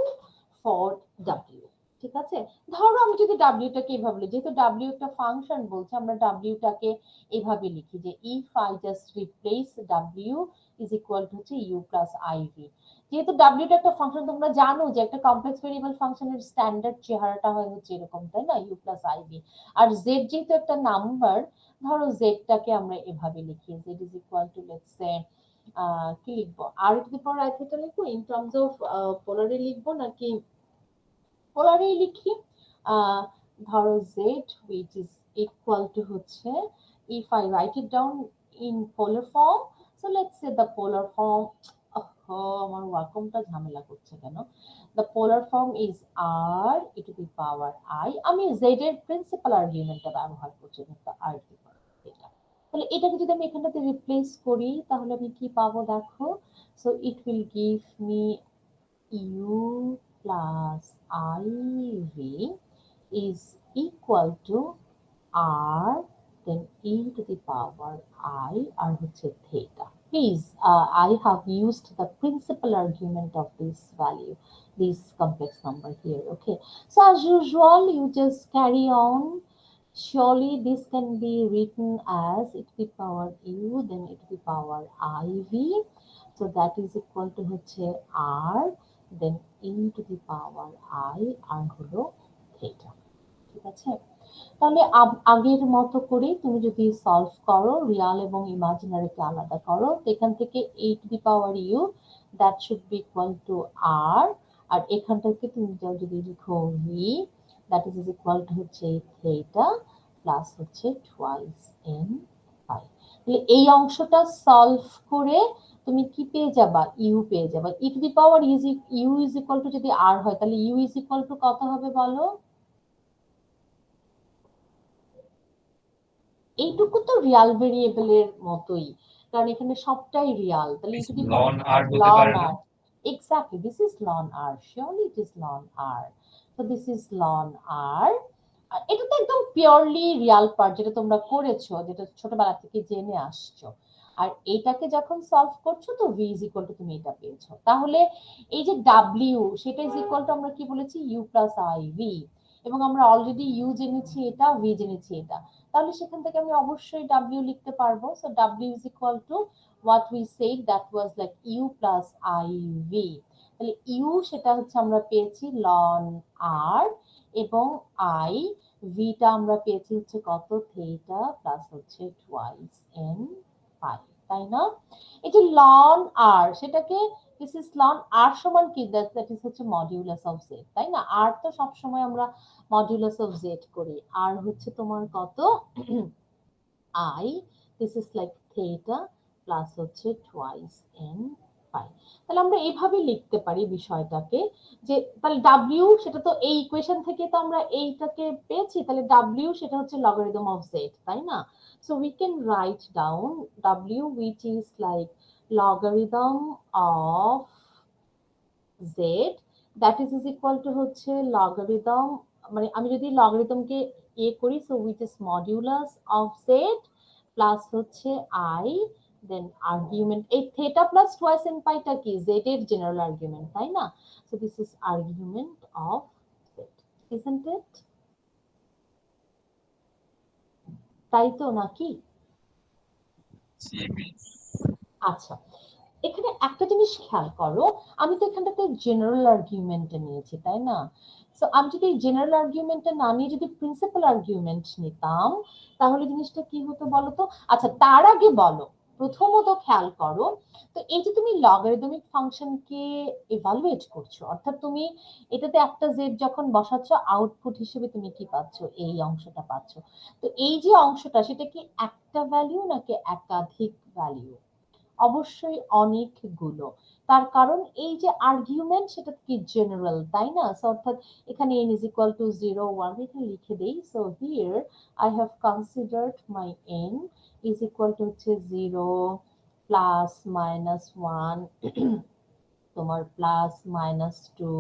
for w. ঠিক আছে, ধরো আমি যদি w টাকে এভাবে লিখি, যেহেতু w একটা ফাংশন বলছে, আমরা w টাকে এভাবে লিখি যে if I just replace w is equal to u plus iv। যেহেতু w টা একটা ফাংশন, তোমরা জানো যে একটা কমপ্লেক্স ভেরিয়েবল ফাংশনের স্ট্যান্ডার্ড চেহারাটা হয় হচ্ছে এরকম, তাই না, u plus iv। আর z যেহেতু একটা নাম্বার, ধরো z টাকে আমরা এভাবে লিখি, z is equal to let's say কি লিখবো, আর to the power i theta লিখবো, ইন টার্মস অফ পোলারে লিখবো নাকি পোলারেই লিখি, ধরো z which is equal to হচ্ছে, if I write it down in polar form, so let's say the polar form, আমার ওয়াকমটা ঝামেলা করছে কেন, the polar form is r e to the power I, আমি z এর প্রিন্সিপাল আর্গুমেন্টটা ব্যবহার করছি, r to the power এটা। তাহলে এটাকে যদি আমি এখানটাতে রিপ্লেস করি, তাহলে আমি কি পাবো দেখো, so it will give me u plus IV is equal to r then e to the power I আর হচ্ছে theta. Please, I have used the principal argument of this value, this complex number here. Okay, so as usual, you just carry on. Surely this can be written as e to the power u, then e to the power iv. So that is equal to হচ্ছে r, then e to the power I আর হলো theta. ঠিক আছে, তাহলে আগের মতো করে তুমি যদি সলভ করো, রিয়াল এবং ইমাজিনারিকে আলাদা করো, এখান থেকে e to the power u that should be equal to r, আর এখান থেকে তুমি যদি লিখো v that is equal to হচ্ছে theta প্লাস হচ্ছে twice n pi। তাহলে এই অংশটা সলভ করে তুমি কি পেয়ে যাবা, u পেয়ে যাবা। e to the power u is equal to যদি r হয় তাহলে u is equal to কত হবে বলো? এইটুকু তো রিয়াল ভেরিয়েবলের মতোই, কারণ এখানে সবটাই রিয়াল। তাহলে This ln r হতে ln পারে না? r, exactly, this is ln r, surely it is ln r, so this is ln r। এটা তো একদম পিওরলি রিয়াল পার্ট, যেটা তোমরা করেছো, যেটা ছোটবেলা থেকে জেনে আসছো। আর এইটাকে যখন সলভ করছো তো v is equal to তুমি এটা পেয়েছো। তাহলে এই যে w সেটা is equal to আমরা কি বলেছি u plus iv, এবং আমরা অলরেডি u জেনেছি এটা, v জেনেছি এটা, তাহলে সেখান থেকে আমি অবশ্যই w লিখতে পারবো। So w is equal to what we said, that was like u plus iv। তাহলে u সেটা হচ্ছে আমরা পেয়েছি ln r, এবং i v টা আমরা পেয়েছি হচ্ছে কত, থিটা প্লাস হচ্ছে টুয়াইস n পাই, তাই না? এই যে ln r সেটাকে this is ln r সমান কি, that is হচ্ছে মডিউলাস অফ z, তাই না? r তো সব সময় আমরা মডিউলাস অফ z করি, r হচ্ছে তোমার কত I, this is like theta plus হচ্ছে twice n pi। তাহলে আমরা এইভাবে লিখতে পারি বিষয়টাকে, যে তাহলে w সেটা তো এই ইকুয়েশন থেকে তো আমরা এইটাকে পেয়েছি, তাহলে w সেটা হচ্ছে লগারিদম অফ z, তাই না? So we can write down w which is like logarithm of z, that is equal to হচ্ছে লগারিদম, মানে আমি যদি লগারিদমকে করি, so which is modulus of z plus হচ্ছে i, দেন আর্গুমেন্ট, এই থিটা প্লাস টুয়াইস n পাই টা কি, z এর জেনারেল আর্গুমেন্ট, তাই না? So this is argument of z, isn't it? তাই তো নাকি? আচ্ছা, এখানে একটা জিনিস খেয়াল করো, আমি তো এখানটাতে জেনারেল আর্গুমেন্টটা নিয়েছি, তাই না? সো আমি যদি জেনারেল আর্গুমেন্টটা না নিয়ে যদি প্রিন্সিপাল আর্গুমেন্ট নিতাম, তাহলে জিনিসটা কি হতো বলো তো? আচ্ছা, তার আগে বলো, প্রথমত খেয়াল করো, তো এই যে তুমি লগারিদমিক ফাংশনকে ইভালুয়েট করছো, অর্থাৎ তুমি এটাতে একটা জেড যখন বসাচ্ছ, আউটপুট হিসেবে তুমি কি পাচ্ছ, এই অংশটা পাচ্ছ। তো এই যে অংশটা, সেটা কি একটা ভ্যালু নাকি একাধিক ভ্যালু? অবশ্যই অনেকগুলো, তার কারণ এই যে আর্গুমেন্ট সেটা কি জেনারেল, তাই না? অর্থাৎ এখানে n is equal to 0 1 এখানে লিখে দেই। So here I have considered my n is equal to হচ্ছে 0 প্লাস মাইনাস 1 তোমার plus minus 2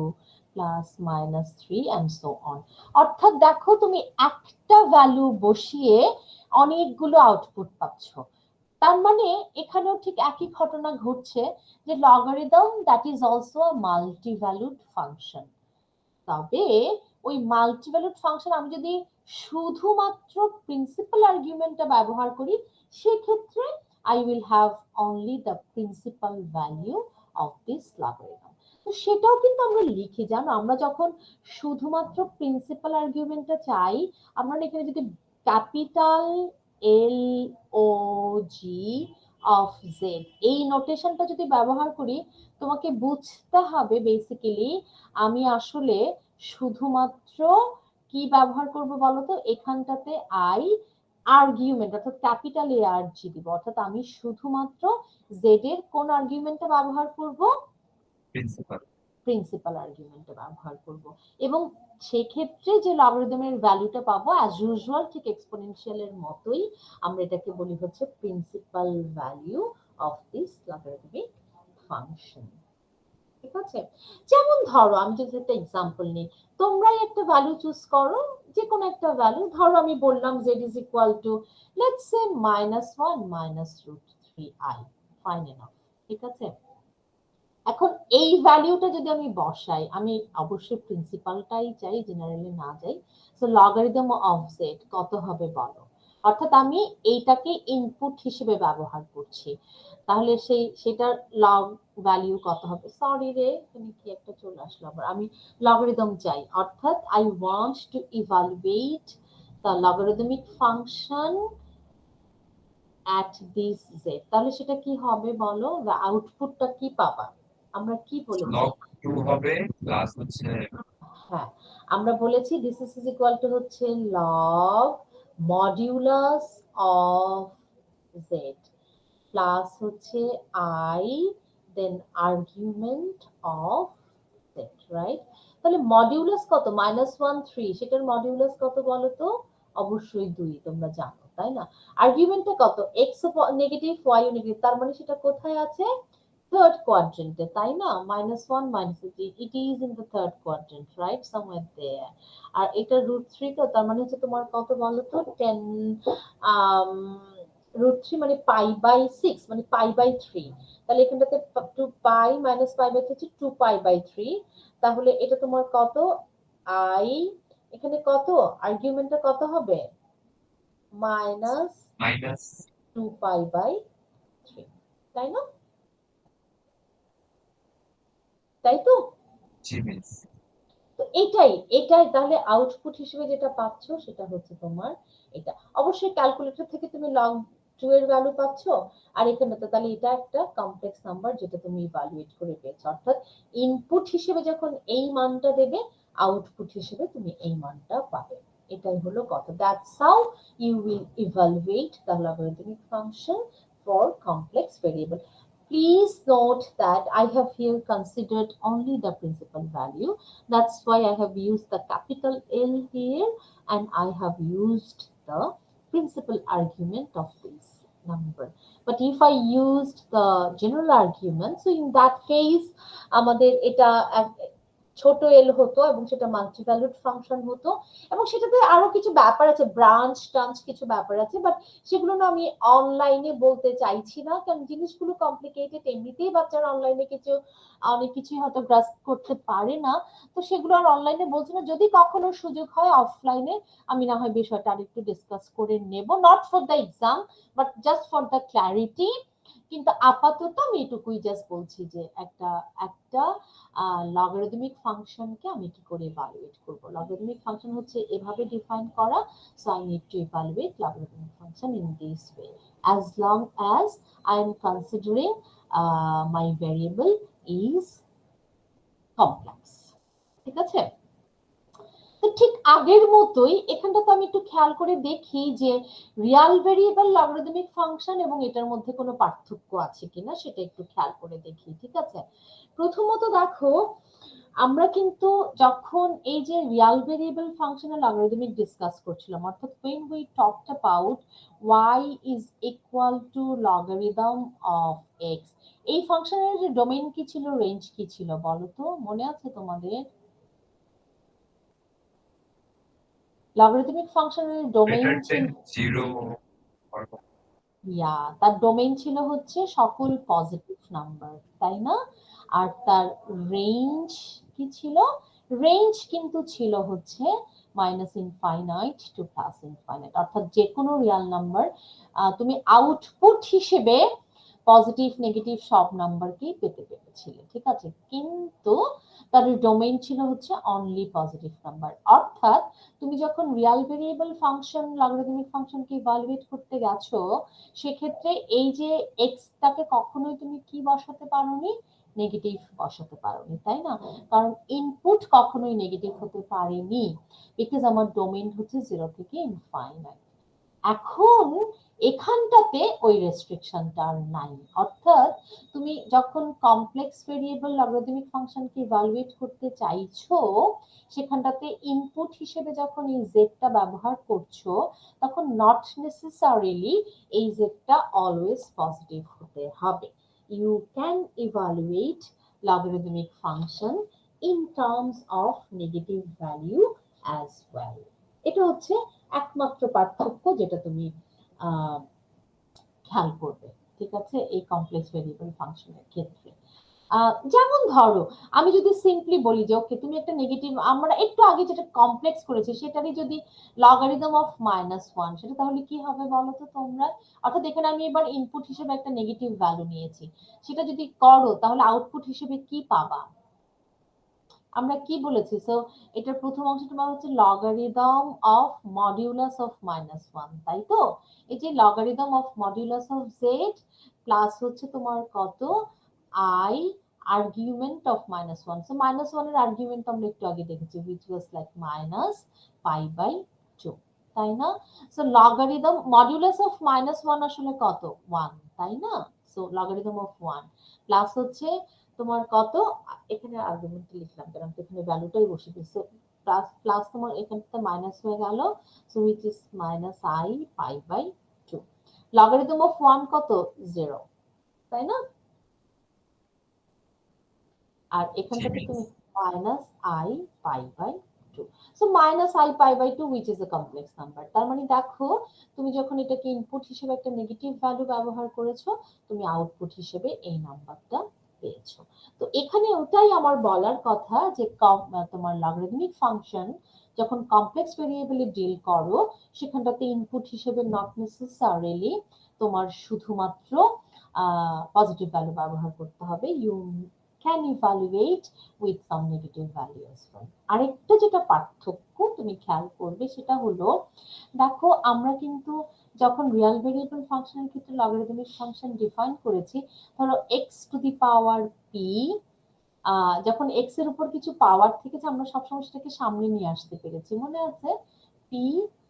plus minus 3 and so on. অর্থাৎ দেখো, তুমি একটা ভ্যালু বসিয়ে অনেকগুলো আউটপুট পাচ্ছ। তার মানে এখানেও ঠিক একই ঘটনা ঘটছে, যে logarithm that is also a multi valued function. তবে ওই মাল্টি ভ্যালুড ফাংশন আমি যদি শুধুমাত্র প্রিন্সিপাল আর্গুমেন্টটা ব্যবহার করি, সেক্ষেত্রে I will have only the principal value of this logarithm. তো সেটাও কিন্তু আমরা লিখি, জানো, আমরা যখন শুধুমাত্র প্রিন্সিপাল আর্গুমেন্টটা চাই, আমরা এখানে যদি capital L O G of z এই নোটেশনটা যদি ব্যবহার করি, তোমাকে বুঝতে হবে বেসিক্যালি আমি আসলে শুধুমাত্র কি ব্যবহার করব বলতো, এখানটাতে আই আর্গুমেন্ট অর্থাৎ ক্যাপিটাল এ আর জি দিব, অর্থাৎ আমি শুধুমাত্র জেড এর কোন আর্গুমেন্টটা ব্যবহার করব, প্রিন্সিপাল প্রিন্সিপাল আর্গুমেন্টটা ব্যবহার করব, এবং সেক্ষেত্রে যে লগারিদমের ভ্যালুটা পাবো অ্যাজ ইউজুয়াল ঠিক এক্সপোনেনশিয়ালের মতোই, আমরা এটাকে বলি হচ্ছে principal value of this logarithmic function. ঠিক আছে? যেমন ধরো আমি যদি একটা এক্সাম্পল নিই, তোমরাই একটা ভ্যালু চুজ করো, যে কোনো একটা ভ্যালু। ধরো আমি বললাম z is equal to let's say -1 minus √3i, fine enough, ঠিক আছে? এখন এই ভ্যালুটা যদি আমি বসাই, আমি অবশ্যই প্রিন্সিপালটাই চাই, জেনারেলি না যাই। সো লগারিদম অফ z কত হবে বলো? অর্থাৎ আমি এইটাকে ইনপুট হিসেবে ব্যবহার করছি, তাহলে সেটার লগ ভ্যালু কত হবে? সরি রে, তুমি কি একটা চলে আসলো আবার। আমি লগারিদম চাই, অর্থাৎ I want two evaluate the logarithmic function at this z। তাহলে সেটা কি হবে বলো? আউটপুটটা কি পাবা? আমরা কি বলেছি? log 2 হবে প্লাস হচ্ছে হ্যাঁ, আমরা বলেছি this is equal to হচ্ছে log modulus of z plus হচ্ছে I then argument of z, right? তাহলে মডিউলাস কত? -1 3, সেটার মডিউলাস কত বলো তো? অবশ্যই 2, তোমরা জানো তাই না? আর্গুমেন্টটা কত? x নেগেটিভ y ও নেগেটিভ, তার মানে সেটা কোথায় আছে? থার্ড কোয়াড্রেন্টে, তাই না? -1 -3, it is in the third quadrant, right? Somewhere there. আর এটা √3 তো, তার মানে হচ্ছে তোমার কত বলো তো? 10 √3 মানে π/6, মানে π/3। তাহলে এখানটাতে 2π -π/3 হচ্ছে 2π/3। তাহলে এটা তোমার কত? I এখানে কত? আর্গুমেন্টটা কত হবে? মাইনাস -2π/3, তাই না? তাই তো? জি মিস। তো এটাই এটাই তাহলে আউটপুট হিসেবে যেটা পাচ্ছ সেটা হচ্ছে তোমার এটা। অবশ্যই ক্যালকুলেটর থেকে তুমি লগ 2 এর ভ্যালু পাচ্ছ, আর এখানে তো তাহলে এটা একটা কমপ্লেক্স নাম্বার যেটা তুমি ইভালুয়েট করে পেয়েছো। অর্থাৎ ইনপুট হিসেবে যখন এই মানটা দেবে, আউটপুট হিসেবে তুমি এই মানটা পাবে। এটাই হলো কথা। That's how you will evaluate the logarithmic function for complex variable. Please note that I have here considered only the principal value. That's why I have used the capital L here, and I have used the principal argument of this number. But if I used the general argument, so in that case, আমাদের এটা ছোট এল হতো এবং সেটা multi valued function হতো, এবং সেটাতে আরো কিছু ব্যাপার আছে, ব্রাঞ্চ টাঞ্চ কিছু ব্যাপার আছে, বাট সেগুলো না আমি অনলাইনে বলতে চাইছি না, কারণ জিনিসগুলো কমপ্লিকেটেড। এমনিতেই বাচ্চারা অনলাইনে কিছু অনেক কিছুই হয়তো গ্রাস্প করতে পারে না, তো সেগুলো আর অনলাইনে বলছি না। যদি কখনো সুযোগ হয় অফলাইনে আমি না হয় বিষয়টা আরেকটু ডিসকাস করে নেব, not for the exam but just for the clarity. কিন্তু আপাতত আমি এটুকুই জাস্ট বলছি যে একটা একটা লগারিদমিক ফাংশনকে আমি কি করে ইভালুয়েট করব। লগারিদমিক ফাংশন হচ্ছে এভাবে ডিফাইন করা, so I need to evaluate logarithmic function in this way as long as I am considering my variable is complex, ঠিক আছে? তো ঠিক আগের মতোই এখানটা তো আমি একটু খেয়াল করে দেখি যে রিয়াল ভেরিয়েবল লগারিদমিক ফাংশন এবং এটার মধ্যে কোনো পার্থক্য আছে কিনা, সেটা একটু খেয়াল করে দেখি, ঠিক আছে? প্রথমত দেখো, আমরা কিন্তু যখন এই যে রিয়াল ভেরিয়েবল ফাংশনের লগারিদমিক ডিসকাস করছিলাম, অর্থাৎ when we talked about y is equal to logarithm of x, এই ফাংশনের ডোমেইন কি ছিল, রেঞ্জ কি ছিল বলো তো? মনে আছে তোমাদের? লগারিদমিক ফাংশনের ডোমেইন ছিল, 0 তার ডোমেইন ছিল হচ্ছে সকল পজিটিভ নাম্বার, তাই না? আর তার রেঞ্জ কি ছিল? রেঞ্জ কিন্তু ছিল হচ্ছে -ইনফাইনাইট টু +ইনফাইনাইট, অর্থাৎ যে কোনো রিয়াল নাম্বার তুমি আউটপুট হিসেবে পজিটিভ নেগেটিভ সব নাম্বারকেই পেতে পেরেছিলে, ঠিক আছে? কিন্তু তার ডোমেইন ছিল হচ্ছে অনলি পজিটিভ নাম্বার। অর্থাৎ তুমি যখন রিয়াল ভেরিয়েবল ফাংশন লগারিদমিক ফাংশনকে ইভালুয়েট করতে গেছো, সেক্ষেত্রে এই যে এক্সটাকে কখনোই তুমি কি বসাতে পারোনি, নেগেটিভ বসাতে পারোনি, তাই না? কারণ ইনপুট কখনোই নেগেটিভ হতে পারেনি, বিকজ আমার ডোমেইন হচ্ছে 0 থেকে ইনফাইনাইট। এখন এখানটাতে ওই রেস্ট্রিকশনটা আর নাই। অর্থাৎ তুমি যখন কমপ্লেক্স ভেরিয়েবল লগারিদমিক ফাংশনকে ইভালুয়েট করতে চাইছো, সেখানটাতে ইনপুট হিসেবে যখন এই জেডটা ব্যবহার করছো, তখন নট নেসেসারিলি এই জেডটা অলওয়েজ পজিটিভ হতে হবে। You can evaluate logarithmic function in terms of negative value as well. এটা হচ্ছে একমাত্র পার্থক্য যেটা তুমি খেয়াল করবে, ঠিক আছে, এই কমপ্লেক্স ভেরিয়েবল ফাংশনের ক্ষেত্রে। যেমন ধরো আমি যদি সিম্পলি বলি যে ওকে তুমি একটা নেগেটিভ, আমরা একটু আগে যেটা কমপ্লেক্স করেছি সেটারই যদি লগারিদম অফ -1, সেটা তাহলে কি হবে বলো তো তোমরা? অর্থাৎ এখানে আমি এবার ইনপুট হিসেবে একটা নেগেটিভ ভ্যালু নিয়েছি, সেটা যদি করো তাহলে আউটপুট হিসেবে কি পাবা? আমরা কি বলেছি? সো এটার প্রথম অংশটা বলা হচ্ছে লগারিদম অফ মডিউলাস অফ -1, তাই তো? এই যে logarithm of modulus of Z plus হচ্ছে তোমার কত আই আর্গুমেন্ট অফ -1। সো -1 এর আর্গুমেন্ট আমরা একটু আগে দেখেছি, which was like -π/2, তাই না? সো লগারিদম মডিউলাস অফ -1 আসলে কত? 1, তাই না? সো লগারিদম অফ 1 প্লাস হচ্ছে তোমার কত, এখানে আর্গুমেন্ট লিখলাম কারণ এখানে ভ্যালুটাই বসে দিচ্ছে, প্লাস প্লাস তোমার এখানটা মাইনাস হয়ে গেল, so which is -i/π/2। Logarithm of 1 কত? 0, তাই না? আর এখানটাতে তুমি -i/π/2, so -i/π/2 which is a complex number। তার মানে দেখো তুমি যখন এটাকে ইনপুট হিসেবে একটা নেগেটিভ ভ্যালু ব্যবহার করেছো, তুমি আউটপুট হিসেবে এই নাম্বারটা পেয়েছো। তো এখানে ওটাই আমার বলার কথা যে তোমার লগারিদমিক ফাংশন যখন কমপ্লেক্স ভেরিয়েবলে ডিল করো, সেখানটাতে ইনপুট হিসেবে নট নেসেসারিলি তোমার শুধুমাত্র পজিটিভ ভ্যালু ব্যবহার করতে হবে, you can evaluate with some negative value as well। আরেকটা যেটা পার্থক্য তুমি খেয়াল করবে সেটা হলো, দেখো আমরা কিন্তু যখন রিয়েল ভেরিয়েবল ফাংশনের ক্ষেত্রে লগারিদমিক ফাংশন ডিফাইন করেছি, ধরো x two the power p, যখন x এর উপর কিছু পাওয়ার থেকেছে আমরা সবসময় সেটাকে সামনে নিয়ে আসতে পেরেছি, মনে আছে? p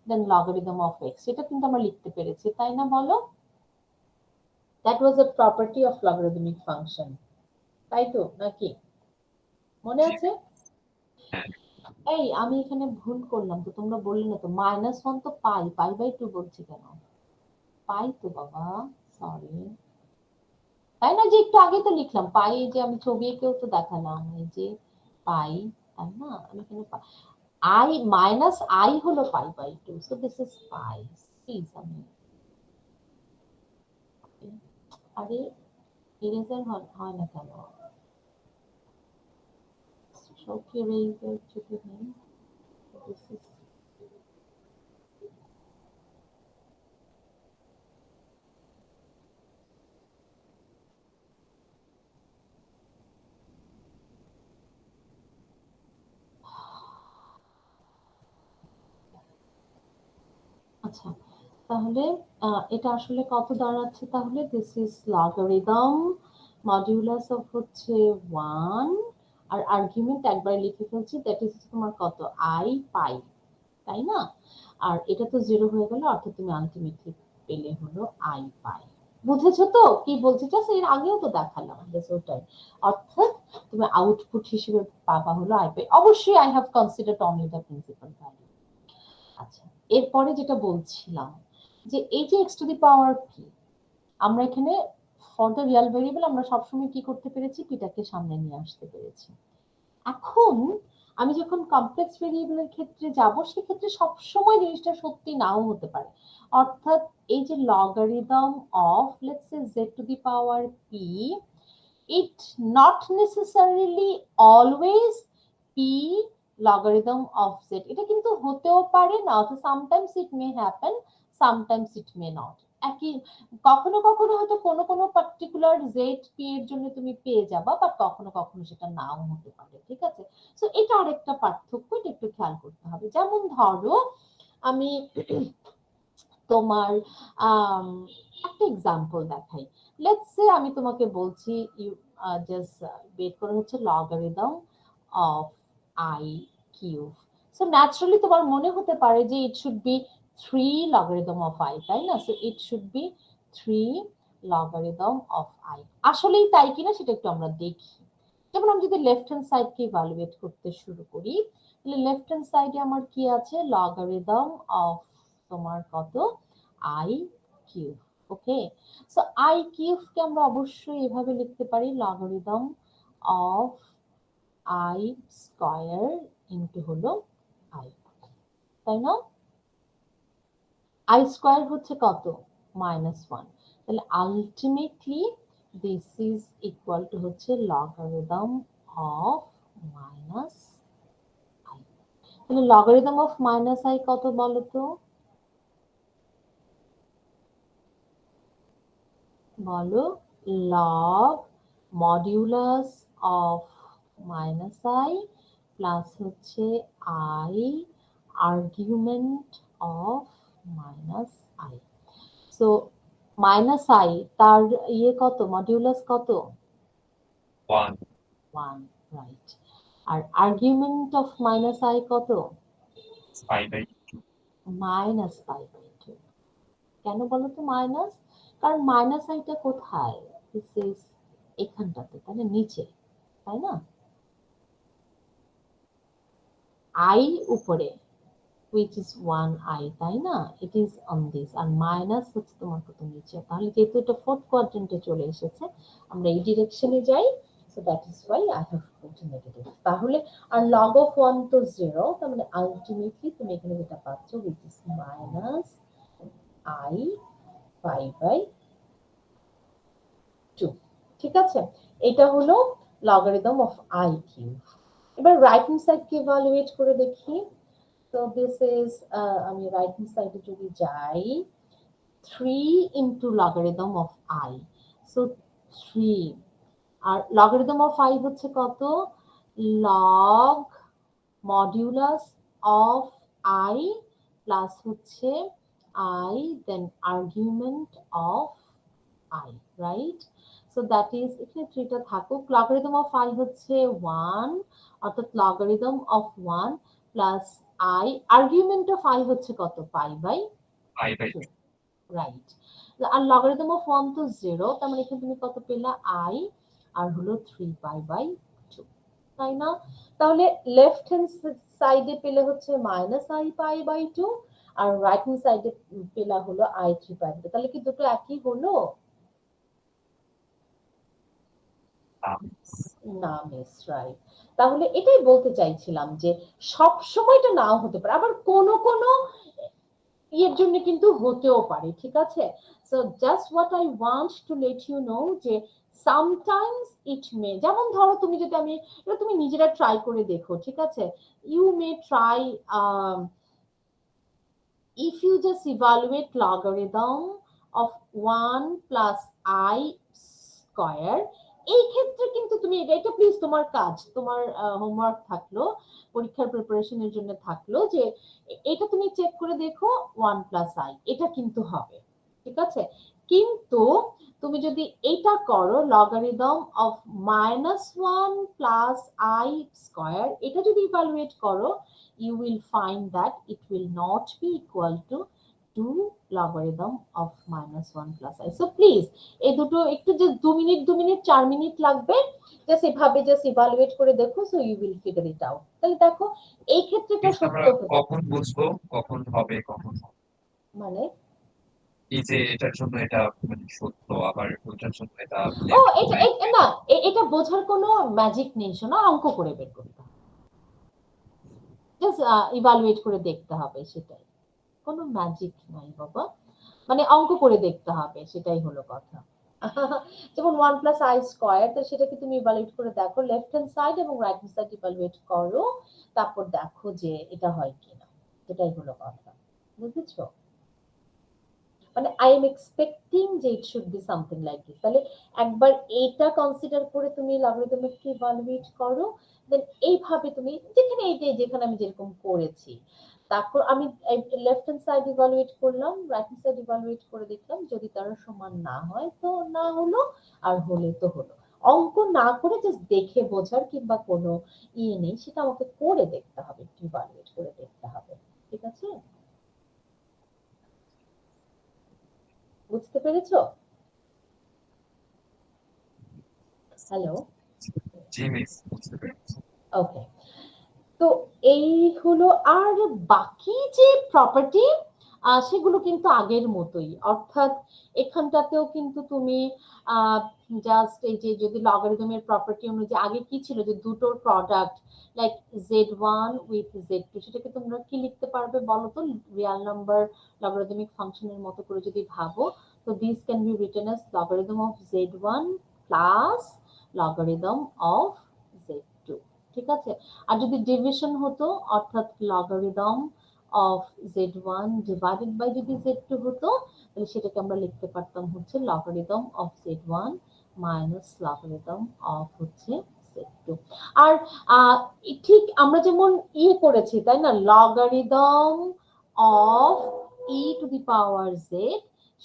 then logarithm of x, এটা কিন্তু আমরা লিখতে পেরেছি, তাই না বলো? That was a property of logarithmic function, তাই তো নাকি? মনে আছে? এই আমি এখানে ভুল করলাম তো, তোমরা বললে না তো -1 তো π/2 বলছি কেন? পাই তো বাবা, সরি, তাই না? যে একটু আগে তো লিখলাম পাই, যে আমি ছবি এঁকেও তো দেখালাম, এই যে পাই, তাই না? আমি এখানে আই মাইনাস আই হলো π/2, so this is pi. Please আমি আরে ইরেজার হয় না কেন? শৌক ইরেজার যদি নেই, দিস ইজ আচ্ছা। তাহলে এটা আসলে কত দাঁড়াচ্ছে তাহলে? This is logarithm modulus of হচ্ছে 1 আর আর্গুমেন্ট একবার লিখে ফেলছি, দ্যাট ইজ তোমার কত আই পাই, তাই না? আর এটা তো 0 হয়ে গেল, অর্থাৎ তুমি আলটিমেটলি পেলে হলো আই পাই। বুঝেছো তো কি বলছি? জাস্ট এর আগেও তো দেখালাম, জাস্ট ওটাই। অর্থাৎ তুমি আউটপুট হিসেবে পাবা হলো আই পাই। অবশ্যই I have considered only the principal value. আচ্ছা, এরপরে যেটা বলছিলাম যে এই যে x two the power p, আমরা এখানে ফর দ্য রিয়েল ভেরিয়েবল আমরা সবসময় কি করতে পেরেছি? পিটাকে সামনে নিয়ে আসতে পেরেছি। এখন আমি যখন কমপ্লেক্স ভেরিয়েবলের ক্ষেত্রে যাব, সেক্ষেত্রে সবসময় জিনিসটা সত্যি নাও হতে পারে। অর্থাৎ এই যে logarithm of let's say z two the power p, it not necessarily always p logarithm of z, এটা কিন্তু হতেও পারে না, অর্থাৎ sometimes it may happen, sometimes it may not। একই কখনো কখনো হয়তো কোনো কোনো পার্টিকুলার z p এর জন্য তুমি পেয়ে যাবা, বাট কখনো কখনো সেটা নাও হতে পারে, ঠিক আছে? সো এটা আরেকটা পার্থক্য, এটা একটু খেয়াল করতে হবে। যেমন ধরো আমি তোমার একটা এক্সাম্পল দেখাই। লেটস সে আমি তোমাকে বলছি ইউ জাস্ট বের করে হচ্ছে logarithm of I cube. So naturally তোমার মনে হতে পারে যে it should be 3 logarithm of I, তাই না? So it should be 3 logarithm of I. আসলেই তাই কিনা সেটা একটু আমরা দেখি। যেমন আমি যদি লেফট হ্যান্ড সাইডকে ইভালুয়েট করতে শুরু করি, তাহলে লেফট হ্যান্ড সাইডে আমার কি আছে? লগারিদম অফ তোমার কত i cube. Okay, so i cube কে আমরা অবশ্যই এভাবে লিখতে পারি logarithm of i square into হলো আই, তাই না? আই স্কয়ার হচ্ছে কত? -1। তাহলে ultimately this is equal to হচ্ছে লগারিদম অফ মাইনাস আই। তাহলে লগারিদম অফ মাইনাস আই কত বলো তো? বলো, log modulus of minus i plus হচ্ছে i argument of minus i. So minus i তার ইয়ে কত, মডিউলাস কত? 1 1, রাইট। আর আর্গুমেন্ট অফ মাইনাস আই কত? π/2 -π/2। কেন বলো তো মাইনাস? কারণ মাইনাস আইটা কোথায়? দিস ইজ এখানটাতে, তাহলে নিচে, তাই না? আই উপরে, which is 1i, তাই না? It is on this, আর মাইনাস হচ্ছে তোমার কত নিচে। তাহলে যেহেতু এটা ফোর্থ কোয়াড্রেন্টে চলে এসেছে, আমরা এই ডিরেকশনে যাই, so that is why I have put negative। তাহলে আর log of 1 তো 0, তার মানে আলটিমেটলি তুমি এখানে যেটা পাচ্ছ which is minus I π/2। ঠিক আছে, এটা হলো লগারিদম অফ i কিউব। এবার রাইট হ্যান্ড সাইডকে ইভালুয়েট করে দেখি। So this is আমি রাইট হ্যান্ড সাইডে যদি যাই 3 into logarithm of I, so 3, R logarithm of I হচ্ছে কত? log modulus of I plus হচ্ছে I then argument of I, right? So that is, এখানে 3 টা থাকুক, logarithm of I হচ্ছে 1, অর্থাৎ logarithm of 1 plus I argument of I হচ্ছে কত? π/2, রাইট। আর লগারিদম অফ 1 তো 0, তার মানে এখানে তুমি কত পেলা? I আর হলো 3π/2, তাই না? তাহলে লেফট হ্যান্ড সাইডে পেলে হচ্ছে -I π/2 আর রাইট হ্যান্ড সাইডে পেলা হলো I 3π/2। তাহলে কি দুটো একই হলো? না মিস, রাইট। তাহলে এটাই বলতে চাইছিলাম যে সব সময় এটা নাও হতে পারে, আবার কোন কোন এর জন্য কিন্তু হতেও পারে, ঠিক আছে? So just what I want to let you know যে সামটাইমস ইট মে, যেমন ধরো তুমি যদি, আমি এটা তুমি নিজেরা ট্রাই করে দেখো, ঠিক আছে? You may try, if you just evaluate logarithm of 1 plus I square, এই ক্ষেত্রে কিন্তু তুমি এটা প্লিজ তোমার কাজ, তোমার হোমওয়ার্ক থাকলো, পরীক্ষার প্রিপারেশনের জন্য থাকলো, যে এটা তুমি চেক করে দেখো 1 plus I, এটা কিন্তু হবে, ঠিক আছে? কিন্তু তুমি যদি এটা করো logarithm of -1 plus I square, এটা যদি ইভালুয়েট করো, you will find that it will not be equal to 2 logarithm of -1 plus I. So please এই দুটো একটু যে 2 মিনিট 4 মিনিট লাগবে, জাস্ট এভাবে জাস্ট ইভালুয়েট করে দেখো, so you will figure it out। তাহলে দেখো এই ক্ষেত্রেটা সত্য আমরা হতে পারে। কখন বুঝবো কখন হবে কখন হবে? মানে এই যে এটার জন্য এটা মানে সত্য, আবার ওটার জন্য এটা ও left এটা right না, এটা বোঝার কোনো ম্যাজিক নেই, শোনা, অঙ্ক করে বের করতে হবে, জাস্ট ইভালুয়েট করে দেখতে হবে, সেটাই। কোনো ম্যাজিক নাই বাবা, মানে অঙ্ক করে দেখতে হবে, সেটাই হলো কথা। যেমন 1 প্লাস আই স্কয়ার, তো সেটাকে তুমি ইভালুয়েট করে দেখো, লেফট হ্যান্ড সাইড এবং রাইট হ্যান্ড সাইড ইভালুয়েট করো, তারপর দেখো যে এটা হয় কিনা, সেটাই হলো কথা, বুঝেছো? মানে আই এম এক্সপেক্টিং যে it should be something like this. তাহলে একবার এটা কনসিডার করে তুমি লগারিদমকে ইভালুয়েট করো, দেন এইভাবে তুমি যেখানে যেখানে আমি যেরকম করেছি, তারপর আমি লেফট হ্যান্ড সাইড ইভালুয়েট করলাম, রাইট হ্যান্ড সাইড ইভালুয়েট করে দেখলাম, যদি তারা সমান না হয় তো না হলো, আর হলে তো হলো। অঙ্ক না করে জাস্ট দেখে বোঝার কিংবা কোনো ইয়ে নেই, সেটা আমাকে করে দেখতে হবে, ইভালুয়েট করে দেখতে হবে, ঠিক আছে? বুঝতে পেরেছো? হ্যালো, জি মিস, বুঝতে পেরেছি। ওকে। তো এই হলো, আর বাকি যে প্রপার্টি সেগুলো কিন্তু আগের মতোই, অর্থাৎ এখানটাতেও কিন্তু তুমি জাস্ট এই যে যদি লগারিদমের প্রপার্টি অনুযায়ী আগে কি ছিল যে দুটোর product like z1 with z2, সেটাকে তোমরা কি লিখতে পারবে বলো তো? রিয়াল নাম্বার লগারিদমিক ফাংশনের মতো করে যদি ভাবো, তো this can be written as logarithm of z1 plus logarithm of z2, ঠিক আছে? আর যদি ডিভিশন হতো, অর্থাৎ logarithm of z1 divided by যদি z2 হতো, তাহলে সেটাকে আমরা লিখতে পারতাম হচ্ছে logarithm of z1 minus logarithm of হচ্ছে z2। আর ঠিক আমরা যেমন ইয়ে করেছি তাই না, logarithm of e to the power z,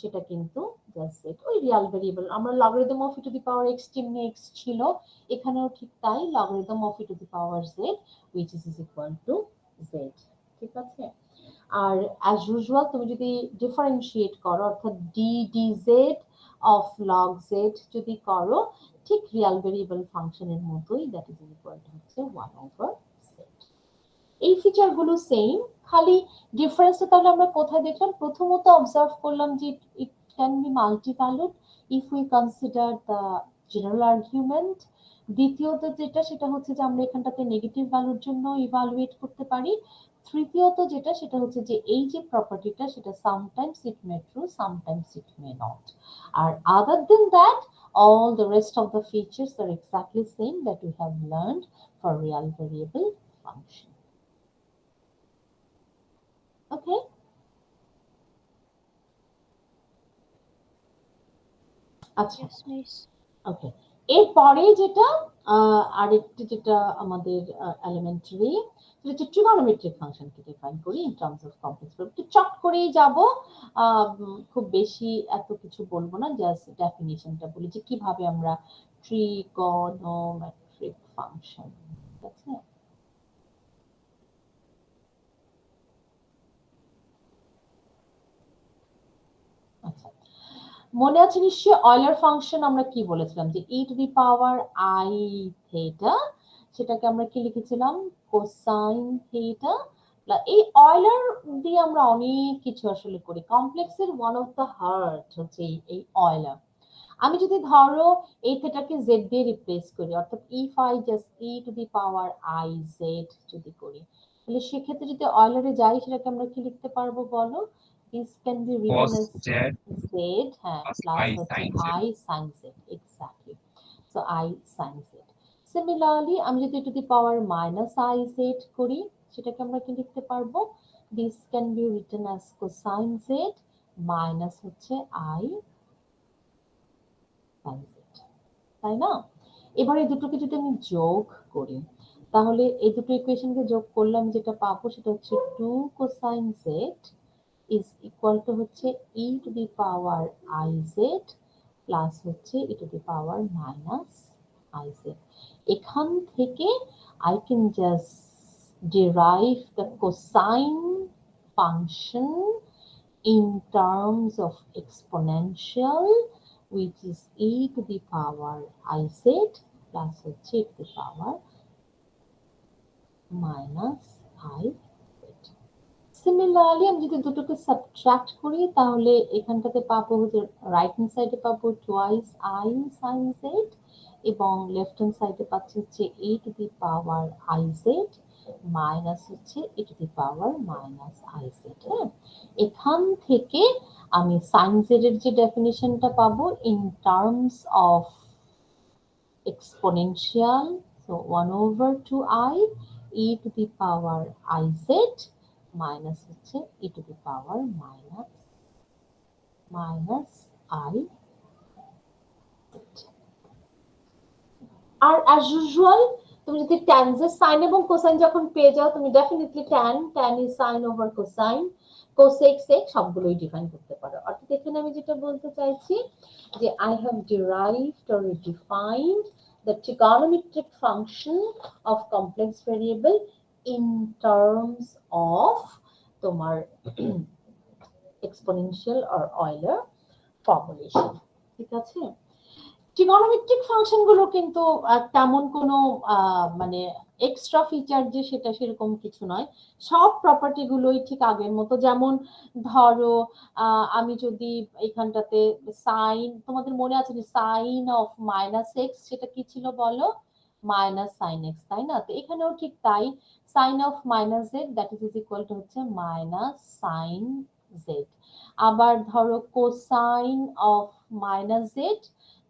সেটা কিন্তু জাস্ট z, ওই রিয়াল ভেরিয়েবল। আমরা logarithm of e to the power x চিহ্নে x ছিল, এখানেও ঠিক তাই, logarithm of e to the power z which is equal to z, ঠিক আছে? আর অ্যাজ ইউজুয়াল তুমি যদি ডিফারেন্সিয়েট করো, অর্থাৎ D DZ of log Z যদি করো, ঠিক রিয়াল ভেরিয়েবল ফাংশনের মতোই, দ্যাট ইজ ইকুয়াল টু হচ্ছে 1/z। এই ফিচারগুলো সেম, খালি ডিফারেন্সটা তাহলে আমরা কোথায় দেখলাম? প্রথমত অবজার্ভ করলাম যে it can be multi valued if we consider the general argument. দ্বিতীয়ত যেটা, সেটা হচ্ছে যে আমরা এখানটাতে নেগেটিভ ভ্যালুর জন্য ইভালুয়েট করতে পারি। তৃতীয়ত যেটা, সেটা হচ্ছে যে এই যে প্রপার্টিটা, সেটা sometimes it may true, sometimes it may not. আর other than that, all the rest of the features are exactly same that we have learned for real variable function. Okay? আচ্ছা, Yes, miss. ওকে। এরপরে যেটা আরেকটি যেটা আমাদের elementary, সেটা হচ্ছে trigonometric ফাংশনকে ডিফাইন করি in terms of complex value. একটু চট করেই যাব, খুব বেশি এত কিছু বলবো না, জাস্ট ডেফিনিশনটা বলি যে কিভাবে আমরা ট্রিগোনোমেট্রিক ফাংশন, ঠিক আছে? আচ্ছা, মনে আছে নিশ্চয়ই অয়লার ফাংশন আমরা কি বলেছিলাম, যে e to the power i theta, সেটাকে আমরা কি লিখেছিলাম? Cosine theta. এই অয়লার দিয়ে আমরা অনেক কিছু আসলে করি, কমপ্লেক্সের ওয়ান অফ দ্য হার্ট হচ্ছে এই অয়লার। আমি যদি ধরো এই থিটাকে z দিয়ে রিপ্লেস করি, অর্থাৎ if I just e to the power i z যদি করি, তাহলে সেক্ষেত্রে যদি অয়লারে যাই, সেটাকে আমরা কি লিখতে পারবো বলো? This can be written cos as z z, হ্যাঁ, plus প্লাস i হচ্ছে sin z। i sin z, exactly. So i sin z। Similarly আমি যদি to the power minus i z করি, সেটাকে আমরা কি লিখতে পারবো? This can be written as cosine z minus হচ্ছে i sin z, তাই না? এবার এই দুটোকে যদি আমি যোগ করি, তাহলে এই দুটো ইকুয়েশনকে যোগ করলে আমি যেটা পাবো, সেটা হচ্ছে 2 cosine z is equal to হচ্ছে e to the power iz plus হচ্ছে e to the power minus iz। এখান থেকে I can just derive the cosine function in terms of exponential, which is e to the power iz plus হচ্ছে e to the power minus i। Similarly আমি যদি দুটোকে subtract করি, তাহলে এখানটাতে পাবো হচ্ছে রাইট হ্যান্ড সাইডে পাবো টুয়াইস i sin z, এবং লেফট হ্যান্ড সাইডে পাচ্ছি হচ্ছে e to the power iz minus হচ্ছে e to the power minus iz। হ্যাঁ, এখান থেকে আমি sin z এর যে ডেফিনিশনটা পাবো in terms of exponential, so 1 over 2i e to the power iz minus হচ্ছে e to the power minus i। আর অ্যাজ ইউজুয়াল তুমি যদি tan এর সাইন এবং কোসাইন যখন পেয়ে যাও, তুমি definitely tan is sin over cosine, cosec sec সবগুলোই ডিফাইন করতে পারো। অর্থাৎ এখানে আমি যেটা বলতে চাইছি যে I have derived or defined the trigonometric function of complex variable in terms of তোমার exponential or Euler formulation, ঠিক আছে? ট্রিগনোমেট্রিক ফাংশন গুলো কিন্তু তেমন কোনো মানে এক্সট্রা ফিচার যে সেটা সেরকম কিছু নয়, সব প্রপার্টি গুলোই ঠিক আগের মতো। যেমন ধরো আমি যদি এখানটাতে সাইন, তোমাদের মনে আছে যে সাইন অফ মাইনাস এক্স সেটা কি ছিল বলো, মাইনাস সাইন এক্স, তাই না? তো এখানেও ঠিক তাই, sine of minus z that is equal to হচ্ছে মাইনাস সাইন জেড। আবার ধরো cosine of minus z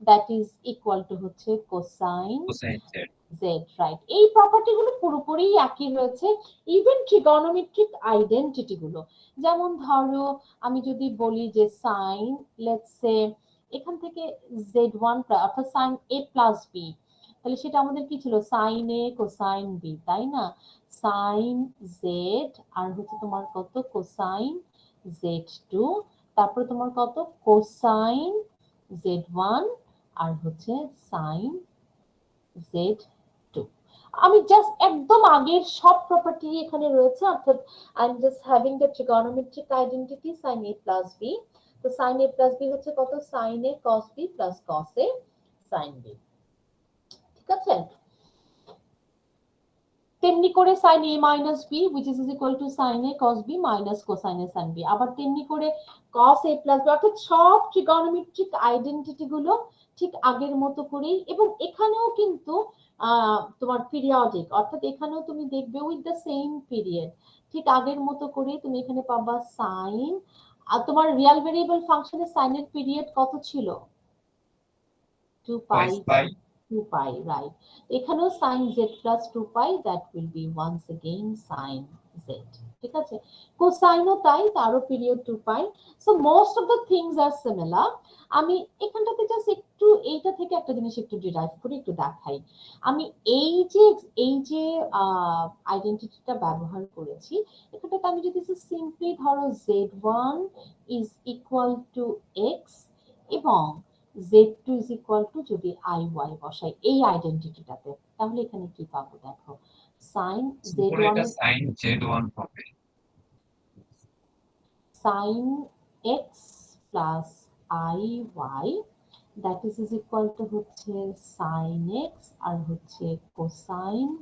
that is equal to হচ্ছে cosine cosine z. z, right? এই প্রপার্টি গুলো পুরোপুরি একই রয়েছে, ইভেন ট্রিগনোমেট্রিক আইডেন্টিটি গুলো। যেমন ধরো আমি যদি বলি যে সাইন, লেটস সে এখান থেকে z1 অর্থাৎ সাইন a প্লাস b, তাহলে সেটা আমাদের কি ছিল, সাইন a কোসাইন b, তাই না? সাইন z আর হচ্ছে তোমার কত কোসাইন z2, তারপরে তোমার কত কোসাইন z1 আর হচ্ছে সাইন z2। আমি জাস্ট একদম আগের সব প্রপার্টি এখানে রয়েছে, অর্থাৎ I am just having the trigonometric identity sin a plus b। তো sin a plus b হচ্ছে কত, sin a cos b plus cos a sin b, ঠিক আছে? তেমনি করে sin a minus b which is equal to sin a cos b minus cosine a sin b, আবার তেমনি করে cos a plus b, অর্থাৎ সব ট্রিগনোমেট্রিক আইডেন্টিটি গুলো ঠিক আগের মতো করেই। এবং এখানেও কিন্তু তোমার পিরিয়ডিক, অর্থাৎ এখানেও তুমি দেখবে উইথ দ্য সেম পিরিয়ড, ঠিক আগের মতো করে তুমি এখানে পাবা সাইন। আর তোমার রিয়েল ভেরিয়েবল ফাংশনের সাইনের পিরিয়ড কত ছিল, 2 pi, 2 pi, right? এখানেও sin z plus 2 pi, that will be once again sin z, ঠিক আছে? কোসাইনও তাই, তারও period 2 pi। So most of the things are similar. আমি এখানটাতে জাস্ট একটু এইটা থেকে একটা জিনিস একটু ডিরাইভ করে একটু দেখাই। আমি এই যে আইডেন্টিটিটা ব্যবহার করেছি, এখানটাতে আমি যদি সিম্পলি ধরো z1 is equal to x এবং z2 is equal to যদি iy বসাই এই আইডেন্টিটিটাতে, তাহলে এখানে কি পাবো দেখো, sin উপরে z1 এটা সাইন z1 হবে, sin x plus iy that is equal to হচ্ছে sin x আর হচ্ছে cosine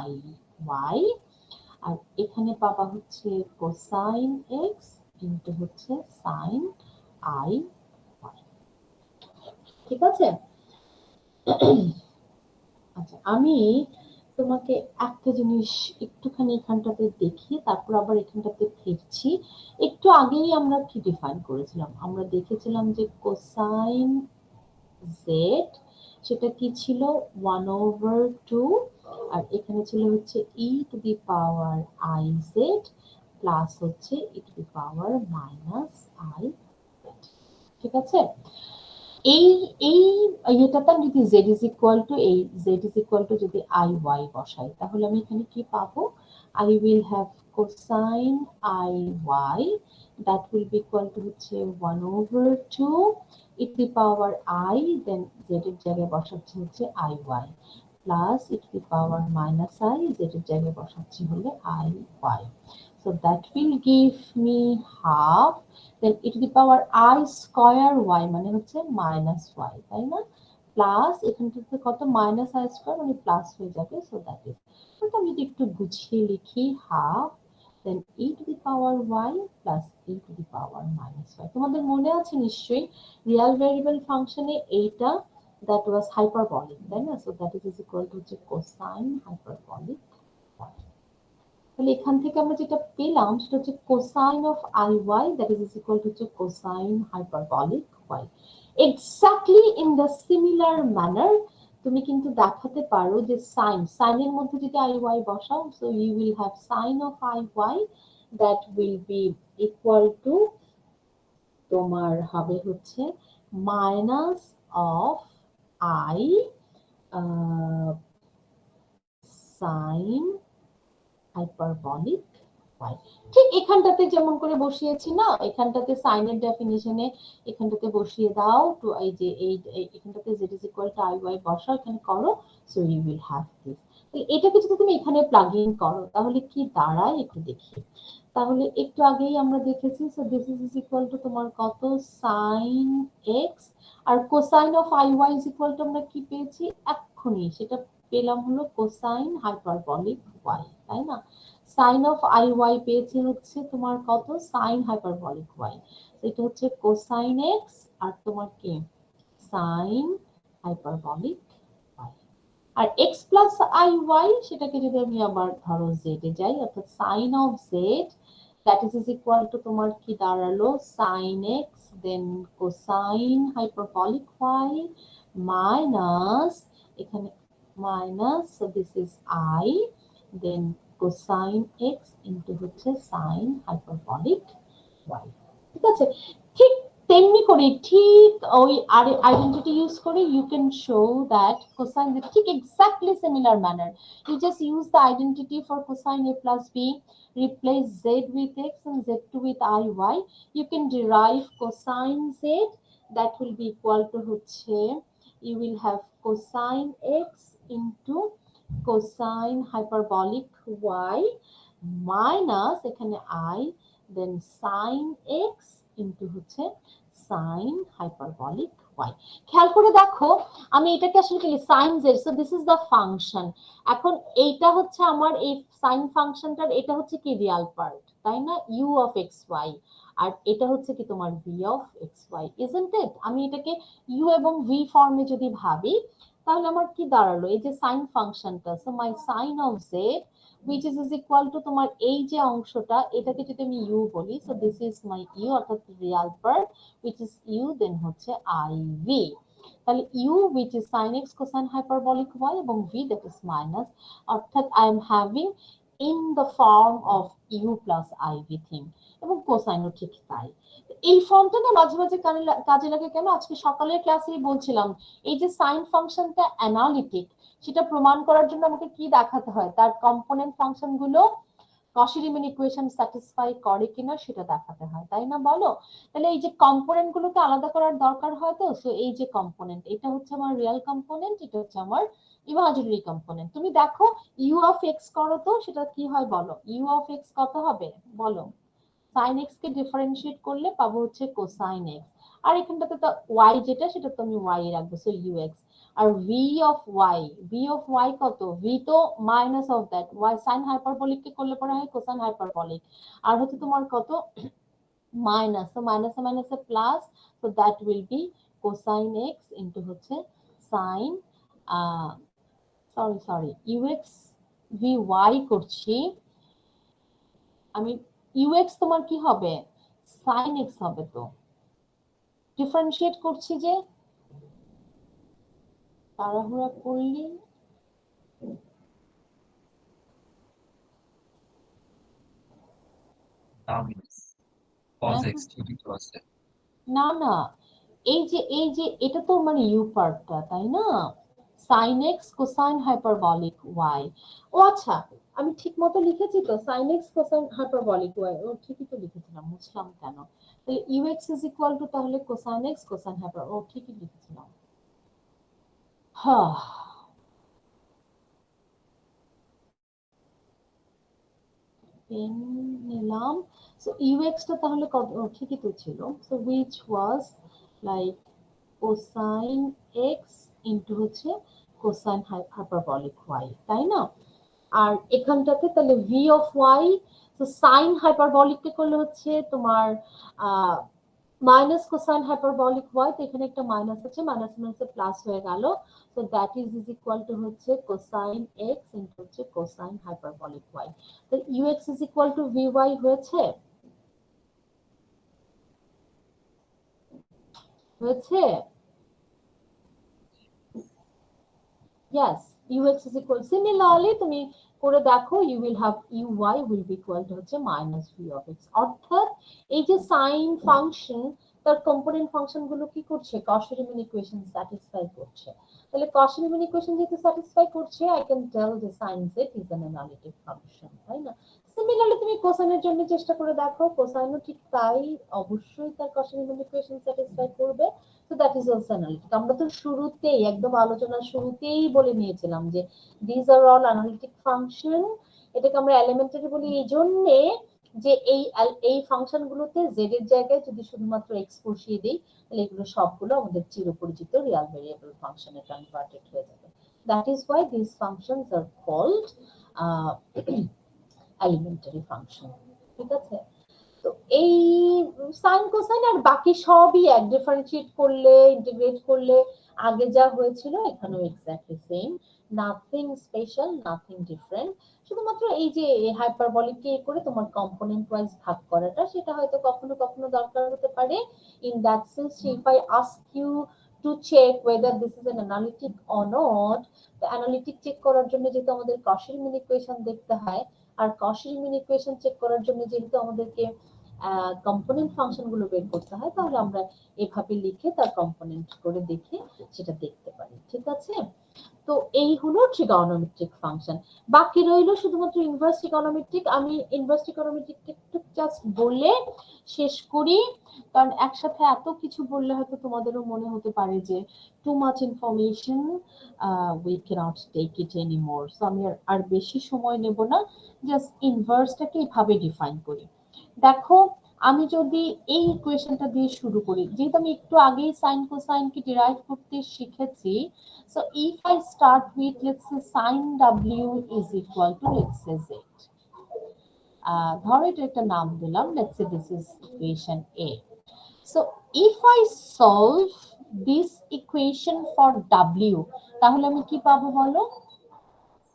iy, আর এখানে পাবা হচ্ছে cosine x into হচ্ছে sin iy, ঠিক আছে? আচ্ছা, আমি তোমাকে একটা জিনিস একটুখানি এখানটাতে দেখি, তারপর আবার এখানটাতে ফিরছি। একটু আগেই আমরা কি ডিফাইন করেছিলাম, আমরা দেখেছিলাম যে কোসাইন জেড সেটা কি ছিল, 1/2, আর এখানে ছিল হচ্ছে e to the power i z plus হচ্ছে e to the power minus i, ঠিক আছে? এই এই এটাতে আমি যদি z is equal to এই z is equal to যদি iy বসাই, তাহলে আমি এখানে কি পাবো, I will have cosine iy that will be equal to হচ্ছে 1/2 e to the power I, then z এর জায়গায় বসাচ্ছি হচ্ছে iy plus e to the power minus I, z এর জায়গায় বসাচ্ছি হলে iy, so that will give me half, then e to the power I square y মানে হচ্ছে মাইনাস y, তাই না? প্লাস এখানটাতে কত, মাইনাস I স্কয়ার মানে প্লাস হয়ে যাবে, সো দ্যাট ইজ, আমি যদি একটু গুছিয়ে লিখি half then e to the power y plus e to the power minus y। তোমাদের মনে আছে নিশ্চয়ই রিয়েল ভেরিয়েবল ফাংশনে এইটা that was hyperbolic, তাই না? So that is equal to হচ্ছে কোসাইন হাইপারবলিক y। তাহলে এখান থেকে আমরা যেটা পেলাম সেটা হচ্ছে cosine of i y that is equal to হচ্ছে cosine hyperbolic y. Exactly in the similar manner তুমি কিন্তু দেখাতে পারো যে সাইনের মধ্যে যদি আই ওয়াই বসাও, so you will have sine of i y that will be equal to তোমার হবে হচ্ছে minus of i sine hyperbolic y। ঠিক এখানটাতে যেমন করে বসিয়েছি না, এখানটাতে সাইনের ডেফিনিশনে এখানটাতে বসিয়ে দাও, তো এই যে এখানটাতে z is equal to iy বসাও, এখানে করো, so you will have this. তাহলে এটাকে যদি তুমি এখানে প্লাগ ইন করো তাহলে কি দাঁড়ায় একটু দেখি। তাহলে একটু আগেই আমরা দেখেছি, so this is equal to তোমার কত, সাইন এক্স, আর cosine of i y is equal to আমরা কি পেয়েছি এক্ষুনি, সেটা পেলাম হলো কোসাইন হাইপারবলিক ওয়াই, তাই না? সাইন অফ আই ওয়াই পেয়েছি হচ্ছে তোমার কত, সাইন হাইপারবলিক ওয়াই, এটা হচ্ছে কোসাইন এক্স আর তোমার কি সাইন হাইপারবলিক ওয়াই। আর এক্স প্লাস আই ওয়াই সেটাকে যদি আমি আবার ধরো জেড এ যাই, অর্থাৎ sine of z that is equal to তোমার কি দাঁড়ালো, sine x then cosine hyperbolic y minus, এখানে minus, so this is i then cosine x into হচ্ছে সাইন হাইপারবলিক ওয়াই। ঠিক আছে, ঠিক তেমনি করে, ঠিক ওই আইডেন্টিটি ইউজ করে you can show that cosine ঠিক exactly similar manner, you just use the identity for cosine a plus b, replace z with x and z2 with iy, you can derive cosine z, that will be equal to হচ্ছে, you will have cosine x into cosine hyperbolic y minus এখানে i then sin x into হচ্ছে sin hyperbolic y। খেয়াল করে দেখো আমি এটাকে আসলে কি sin z, so this is the function, এখন এইটা হচ্ছে আমার এই sin ফাংশনটার এটা হচ্ছে কি রিয়াল পার্ট, তাই না, u of xy, আর এটা হচ্ছে কি তোমার v of xy, isn't it? আমি এটাকে u এবং v ফর্মে যদি ভাবি তাহলে আমার কি দাঁড়ালো, এই যে sin ফাংশনটা, so my sin of z which is equal to তোমার এই যে অংশটা এটাকে যদি আমি u বলি, so this is my u অর্থাৎ Real part which is u then হচ্ছে iv, তাহলে u which is sin x cosine hyperbolic y এবং v that is minus, অর্থাৎ I am having in the form of u plus iv thing, এবং কোসাইনও ঠিক তাই। এই ফর্মটা না মাঝে মাঝে কাজে লাগে কেন, আজকে সকালের ক্লাসেই বলছিলাম এই যে সাইন ফাংশনটা অ্যানালিটিক, সেটা প্রমাণ করার জন্য আমাকে কি দেখাতে হয়, তার কম্পোনেন্ট ফাংশন গুলো কশি-রিমান ইকুয়েশন স্যাটিসফাই করে কিনা সেটা দেখাতে হয়, তাই না বলো? তাহলে এই যে কম্পোনেন্ট গুলোকে আলাদা করার দরকার হয়, তো সো এই যে কম্পোনেন্ট, এটা হচ্ছে আমার রিয়েল কম্পোনেন্ট, এটা হচ্ছে আমার ইমাজিনারি কম্পোনেন্ট। তুমি দেখো ইউ অফ এক্স করো তো সেটা কি হয় বলো, ইউ অফ এক্স কত হবে বলো, সাইন এক্স কে ডিফারেন্সিয়েট করলে পাবো হচ্ছে কোসাইন এক্স, আর এখানটাতে তো ওয়াই যেটা সেটা তো আমি ওয়াই রাখবো, সো ইউ এক্স, আর ভি অফ ওয়াই কত, ভি তো minus of that y, sine hyperbolic কে করলে পরে হয় কোসাইন হাইপারবলিক, আর হচ্ছে তোমার কত মাইনাস, তো মাইনাসে মাইনাসে plus, so that will be cosine x into হচ্ছে sine, sorry u x v y করছি আমি, ইউএক্স তোমার কি হবে সাইন এক্স হবে, তো ডিফারেন্সিয়েট করছি যে তাড়াহুড়া করলি, cos x ঠিকই তো আছে। না না, এই যে এটা তো মানে ইউ পার্টটা, তাই না, sine x cosine hyperbolic y, ও আচ্ছা আমি ঠিক মতো লিখেছি তো, sine x cosine hyperbolic y, ও ঠিকই তো লিখেছিলাম, বুঝলাম কেন, তাহলে u x is equal to তাহলে কোসাইন এক্স কোসাইন হাইপার, ও ঠিকই লিখেছিলাম, হ্যাঁ পেন নিলাম, সো ইউ এক্স টা তাহলে কত, ঠিকই তো ছিল, so which was like cosine x into হচ্ছে কোসাইন হাইপারবলিক ওয়াই, তাই না, আর এখানটাতে তাহলে ভি অফ ওয়াই, তো সাইন হাইপারবলিক কে করলে হচ্ছে তোমার মাইনাস কোসাইন হাইপারবলিক ওয়াই, তো এখানে একটা মাইনাস আছে, মাইনাস মাইনাসে প্লাস হয়ে গেল, so that is equal to হচ্ছে কোসাইন এক্স ইন্টু হচ্ছে কোসাইন হাইপারবলিক ওয়াই, তো u x is equal to v y হয়েছে, হয়েছে, yes ux is equal, similarly তুমি করে দেখো you will have uy will be equal to হচ্ছে minus v of x, অর্থাৎ এই যে সাইন ফাংশন তার কম্পোনেন্ট ফাংশন গুলো কি করছে, কশি-রিমান ইকুয়েশন স্যাটিসফাই করছে, তাহলে কশি-রিমান ইকুয়েশন যেহেতু স্যাটিসফাই করছে I can tell the sin z is an analytic function, তাই না? সিমিলারলি তুমি কোসাইনের জন্য চেষ্টা করে দেখো, কোসাইনও ঠিক তাই, অবশ্যই তার কশি-রিমান ইকুয়েশন স্যাটিসফাই করবে, so that is also analytic, আমরা তো শুরুতেই একদম আলোচনার শুরুতেই বলে নিয়েছিলাম যে these are all analytic function, এটাকে আমরা এলিমেন্টারি বলি এই জন্যে যে এই ফাংশনগুলোতে জেড এর জায়গায় যদি শুধুমাত্র এক্স বসিয়ে দিই তাহলে এগুলো সবগুলো আমাদের চিরপরিচিত রিয়াল ভেরিয়েবল ফাংশনে কনভার্টেড হয়ে যাবে। That is why this functions are called elementary function. ঠিক আছে, তো এই সাইন কোসাইন আর বাকি সবই এক, ডিফারেন্সিয়েট করলে ইন্টিগ্রেট করলে আগে যা হয়েছিল এখানেও exactly same, nothing special, nothing different. শুধুমাত্র এই যে হাইপারবলিক কে করে তোমার কম্পোনেন্ট ওয়াইজ ভাগ করাটা, সেটা হয়তো কখনো কখনো দরকার হতে পারে। In that sense if I ask you to check whether this is an analytic or not, the analytic check করার জন্য যেহেতু আমাদের কশি-রিমান ইকুয়েশন দেখতে হয়, আর কশি-রিমান ইকুয়েশন চেক করার জন্য যেহেতু আমাদেরকে কম্পোনেন্ট ফাংশন গুলো বের করতে হয়, তাহলে আমরা এভাবে লিখে তার কম্পোনেন্ট করে দেখে সেটা দেখতে পারি। ঠিক আছে, তো এই হলো ট্রিগোনোমেট্রিক ফাংশন। বাকি রইল শুধুমাত্র ইনভার্স ট্রিগোনোমেট্রিক। আমি ইনভার্স ট্রিগোনোমেট্রিক একটু জাস্ট বলে শেষ করি, কারণ একসাথে এত কিছু বললে হয়তো তোমাদেরও মনে হতে পারে যে too much information, we cannot take it anymore. So আমি আর বেশি সময় নেব না, জাস্ট ইনভার্সটাকে এইভাবে ডিফাইন করি। দেখো, আমি যদি এই ইকুয়েশনটা দিয়ে শুরু করি, যেহেতু আমি একটু আগেই সাইন কোসাইনকে ডিরাইভ করতে শিখেছি, so if I start with, let's say, sin w is equal to, let's say, z, ধরো এটা একটা নাম দিলাম, let's say this is equation a. So if I solve this equation for w, তাহলে আমি কি পাবো বলো?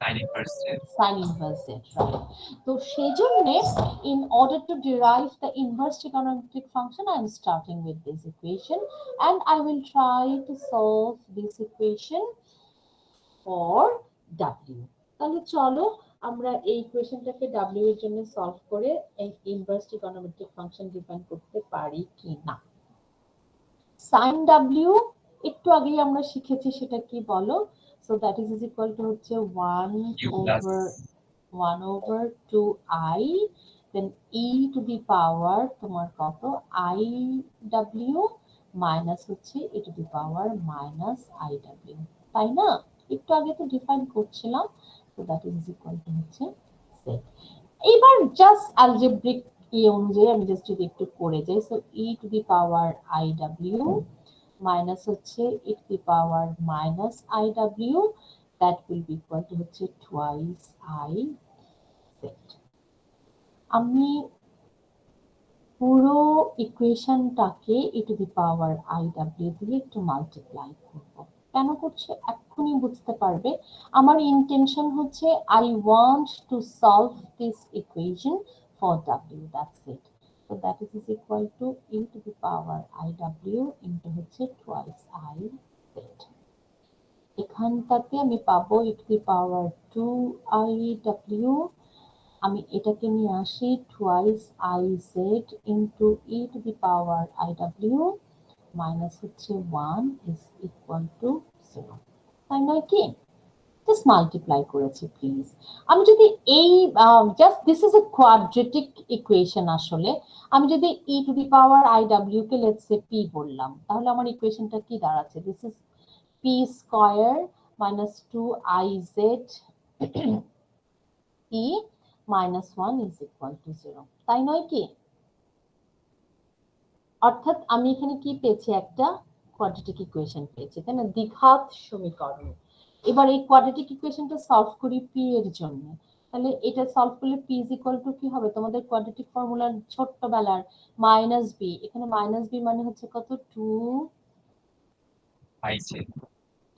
sin inverse z, sin inverse z, right? তো সেজন্য in order to derive the inverse trigonometric function, I am starting with this equation and I will try to solve this equation for w. তাহলে চলো আমরা এই ইকুয়েশনটাকে w এর জন্য solve করে এই ইনভার্স ট্রিগোনোমেট্রিক ফাংশন ডিফাইন করতে পারি কিনা। sin w একটু আগেই আমরা শিখেছি, সেটা কি বলো? So that is equal to হচ্ছে 1 over 2i, then e to the power তোমার কত i w মাইনাস হচ্ছে e to the power minus i w, তাই না? একটু আগে তো ডিফাইন করছিলাম। So that is equal to হচ্ছে z। এবার জাস্ট অ্যালজেব্রিক অনুযায়ী আমি জাস্ট যদি একটু করে যাই, so e to the power i w minus হচ্ছে e to the power minus i w, that will be equal to হচ্ছে twice i z। আমি পুরো ইকুয়েশনটাকে e to the power i w দিয়ে একটু মাল্টিপ্লাই করব। কেন করছি এক্ষুনি বুঝতে পারবে। আমার ইন্টেনশন হচ্ছে I want to solve this equation for w, that's it. So that is equal to e to the power i w into হচ্ছে twice i z। এখানটাতে আমি পাবো e to the power 2i w, আমি এটাকে নিয়ে আসি twice i z into e to the power i w minus হচ্ছে 1 is equal to 0, তাই নয় কি? জাস্ট মাল্টিপ্লাই করেছি প্লিজ। আমি যদি এই just this is a quadratic equation, আসলে আমি যদি e to the power i w K let's say p বললাম, তাহলে আমার ইকুয়েশনটা কি দাঁড়াচ্ছে? This is p square minus 2iz e minus 1 is equal to 0, তাই নয় কি? অর্থাৎ আমি এখানে কি পেয়েছি? একটা কোয়াড্রেটিক ইকুয়েশন পেয়েছি, তাই না? দ্বিঘাত সমীকরণ। এবার এই কোয়াড্রেটিক ইকুয়েশনটা সলভ করি p এর জন্য, তাহলে এটা সলভ করলে p is equal to কি হবে? তোমাদের কোয়াড্রেটিক ফর্মুলার ছোট্টবেলার মাইনাস b, এখানে মাইনাস b মানে হচ্ছে কত? 2iz,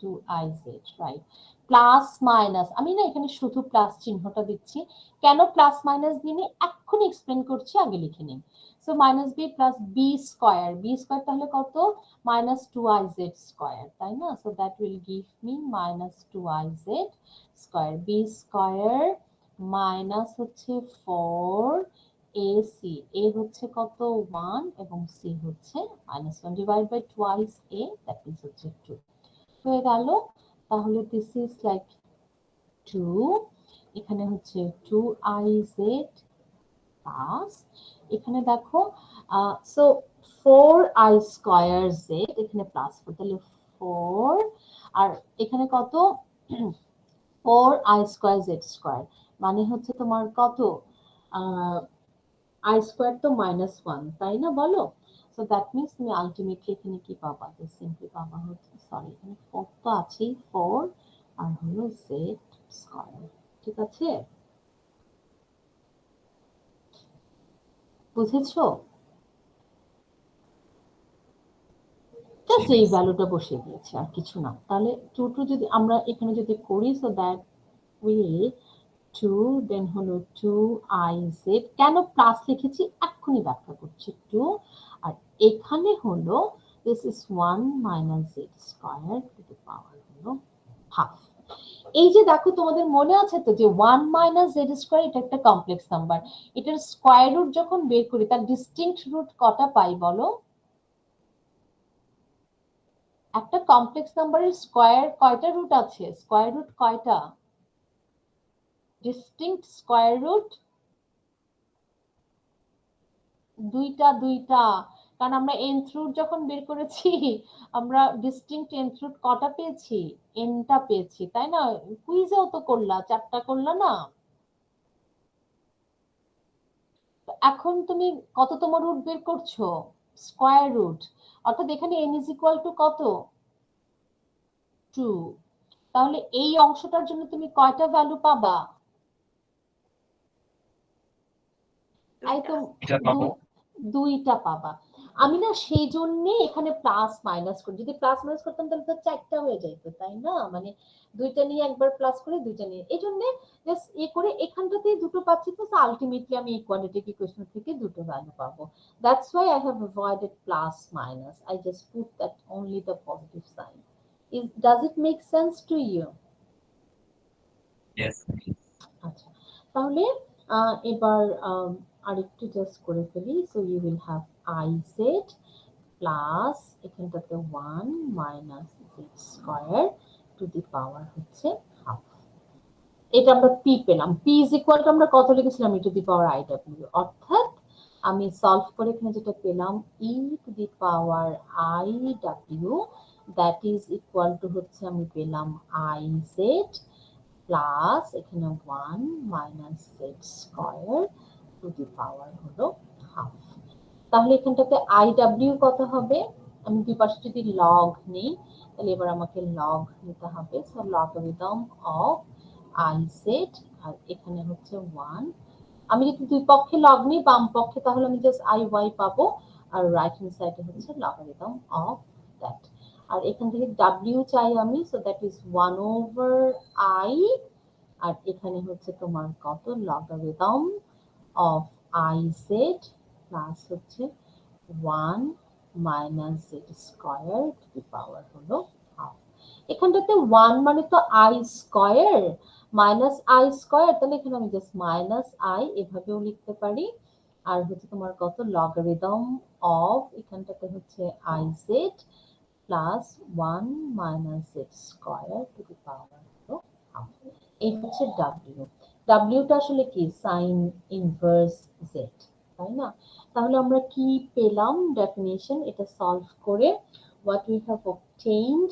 2iz, right? Plus minus, আমি না এখানে শুধু প্লাস চিহ্নটা দিচ্ছি, কেন প্লাস মাইনাস দিয়ে এক্ষুনি এক্সপ্লেন করছি, আগে লিখে নিন। So minus b plus b square, b square তাহলে কত? মাইনাস 2iz স্কয়ার, তাই না? So that will give me minus 2iz square, b square minus হচ্ছে 4ac, a হচ্ছে কত? 1 এবং c হচ্ছে minus 1 divide by twice a, that is হচ্ছে 2 হয়ে গেল। তাহলে দিস ইজ লাইক 2, এখানে হচ্ছে 2iz প্লাস, এখানে দেখো সো 4i স্কয়ার z, এখানে প্লাস 4, তাহলে 4 আর এখানে কত? 4i স্কয়ার z স্কয়ার, মানে হচ্ছে তোমার কত? আই স্কোয়ার তো -1 তাই না বলো? সো দ্যাট মিনস তুমি আলটিমেটলি এখানে কি পাবা? সিম্পলি পাবা হচ্ছে, সরি এখানে 4 তো আছেই, 4 আর হলো জেড স্কয়ার। ঠিক আছে, বুঝেছো? জাস্ট এই ভ্যালুটা বসিয়ে দিয়েছি, আর কিছু না। তাহলে 2 টু যদি আমরা এখানে যদি করি, সো দ্যাট উইল 2 দেন হলো 2iz, কেন প্লাস লিখেছি এক্ষুনি ব্যাখ্যা করছি। 2 আর এখানে হলো this is 1 minus z square to the power হলো হাফ। এই যে দেখো তোমাদের মনে আছে তো যে 1 মাইনাস জেড স্কয়ার এটা একটা কমপ্লেক্স নাম্বার, এটার স্কয়ার রুট যখন বের করি তার ডিস্টিংক্ট রুট কটা পাই বলো? একটা কমপ্লেক্স নাম্বারের স্কয়ার কয়টা রুট আছে? স্কয়ার রুট কয়টা? ডিস্টিংক্ট স্কয়ার রুট দুইটা। কারণ আমরা nth রুট যখন বের করেছি আমরা ডিস্টিংক্ট nth রুট কটা পেয়েছি? nটা পেয়েছি, তাই না? কুইজেও তো করলা, 4টা করলা না? এখন তুমি কততম রুট বের করছো? স্কয়ার রুট, অর্থাৎ এখানে n ইজ ইকুয়াল টু কত? 2। তাহলে এই অংশটার জন্য তুমি কয়টা ভ্যালু পাবা? এই তো এটা পাবো। দুইটা পাবা। আমি না সেই জন্য এখানে প্লাস মাইনাস করি, যদি প্লাস মাইনাস করতাম তাহলে তো 4টা হয়ে যেত, তাই না? মানে দুইটা নিয়ে একবার প্লাস করে দুইটা নিয়ে, এই জন্য জাস্ট এ করে এখানটাতে দুটো পাচ্ছি, তো আলটিমেটলি আমি ইকুয়ালিটিক ইকুয়েশন থেকে দুটো ভ্যালু পাবো। That's why I have avoided plus minus, I just put that only the positive sign. Does it make sense to you? Yes. আচ্ছা, তাহলে এবার আরেকটু জাস্ট করে ফেলি। So you will have i z plus এখানটাতে 1 minus z square to the power হচ্ছে half. এটা আমরা পি পেলাম। পি ইজ ইকুয়াল টু আমরা কত লিখেছিলাম? E to the power i ডাব্লিউ, অর্থাৎ আমি সলভ করে এখানে যেটা পেলাম e to the power i ডাব্লিউ, দ্যাট ইজ ইকুয়াল টু হচ্ছে আমি পেলাম আই জেড প্লাস এখানে 1 minus z square to the power হলো হাফ। তাহলে এখানটাতে আই ডাব্লিউ কত হবে? আমি দুই পাশে যদি লগ নেই তাহলে এবার আমাকে লগ নিতে হবে। So logarithm of i z, আর এখানে হচ্ছে 1। আমি যদি দুই পক্ষে লগ নিই বাম পক্ষে তাহলে আমি জাস্ট আই ওয়াই পাবো, আর রাইট হ্যান্ড সাইডে হচ্ছে লগারিদম অফ দ্যাট। আর এখান থেকে ডাব্লিউ চাই আমি, so that is 1 over i, আর এখানে হচ্ছে তোমার কত? Logarithm of i z plus হচ্ছে 1 minus z square to the power হলো হাফ। এখানটাতে 1 মানে তো i square minus i square, তাহলে এখানে আমি জাস্ট মাইনাস আই এভাবেও লিখতে পারি। আর হচ্ছে তোমার কত? লগারিদম অফ এখানটাতে হচ্ছে i z plus 1 minus z square to the power হলো হাফ। এই হচ্ছে ডাব্লিউ। ডাব্লিউটা আসলে কি? সাইন ইনভার্স জেড, তাই না? তাহলে আমরা কি পেলাম ডেফিনিশন এটা সলভ করে? হোয়াট উই হ্যাভ অবটেইনড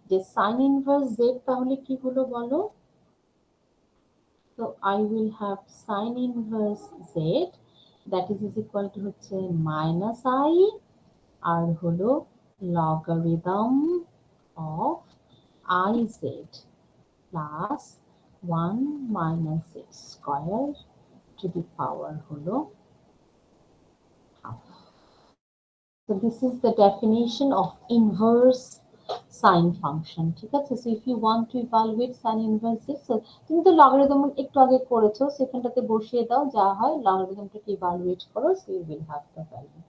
যে সাইন ইনভার্স জেড তাহলে কি হলো বলো? তো I will have sine inverse z that is equal to হচ্ছে মাইনাস আই আর হলো logarithm of i z plus 1 minus z square to the power হলো half. So this is the definition of inverse sine function. ঠিক আছে? So if you want to evaluate sine inverse this, so তুমি তো logarithm একটু আগে করেছো, সেখানটাতে বসিয়ে দাও যা হয়, লগারিদমটাকে ইভালুয়েট করো, so you will have the value.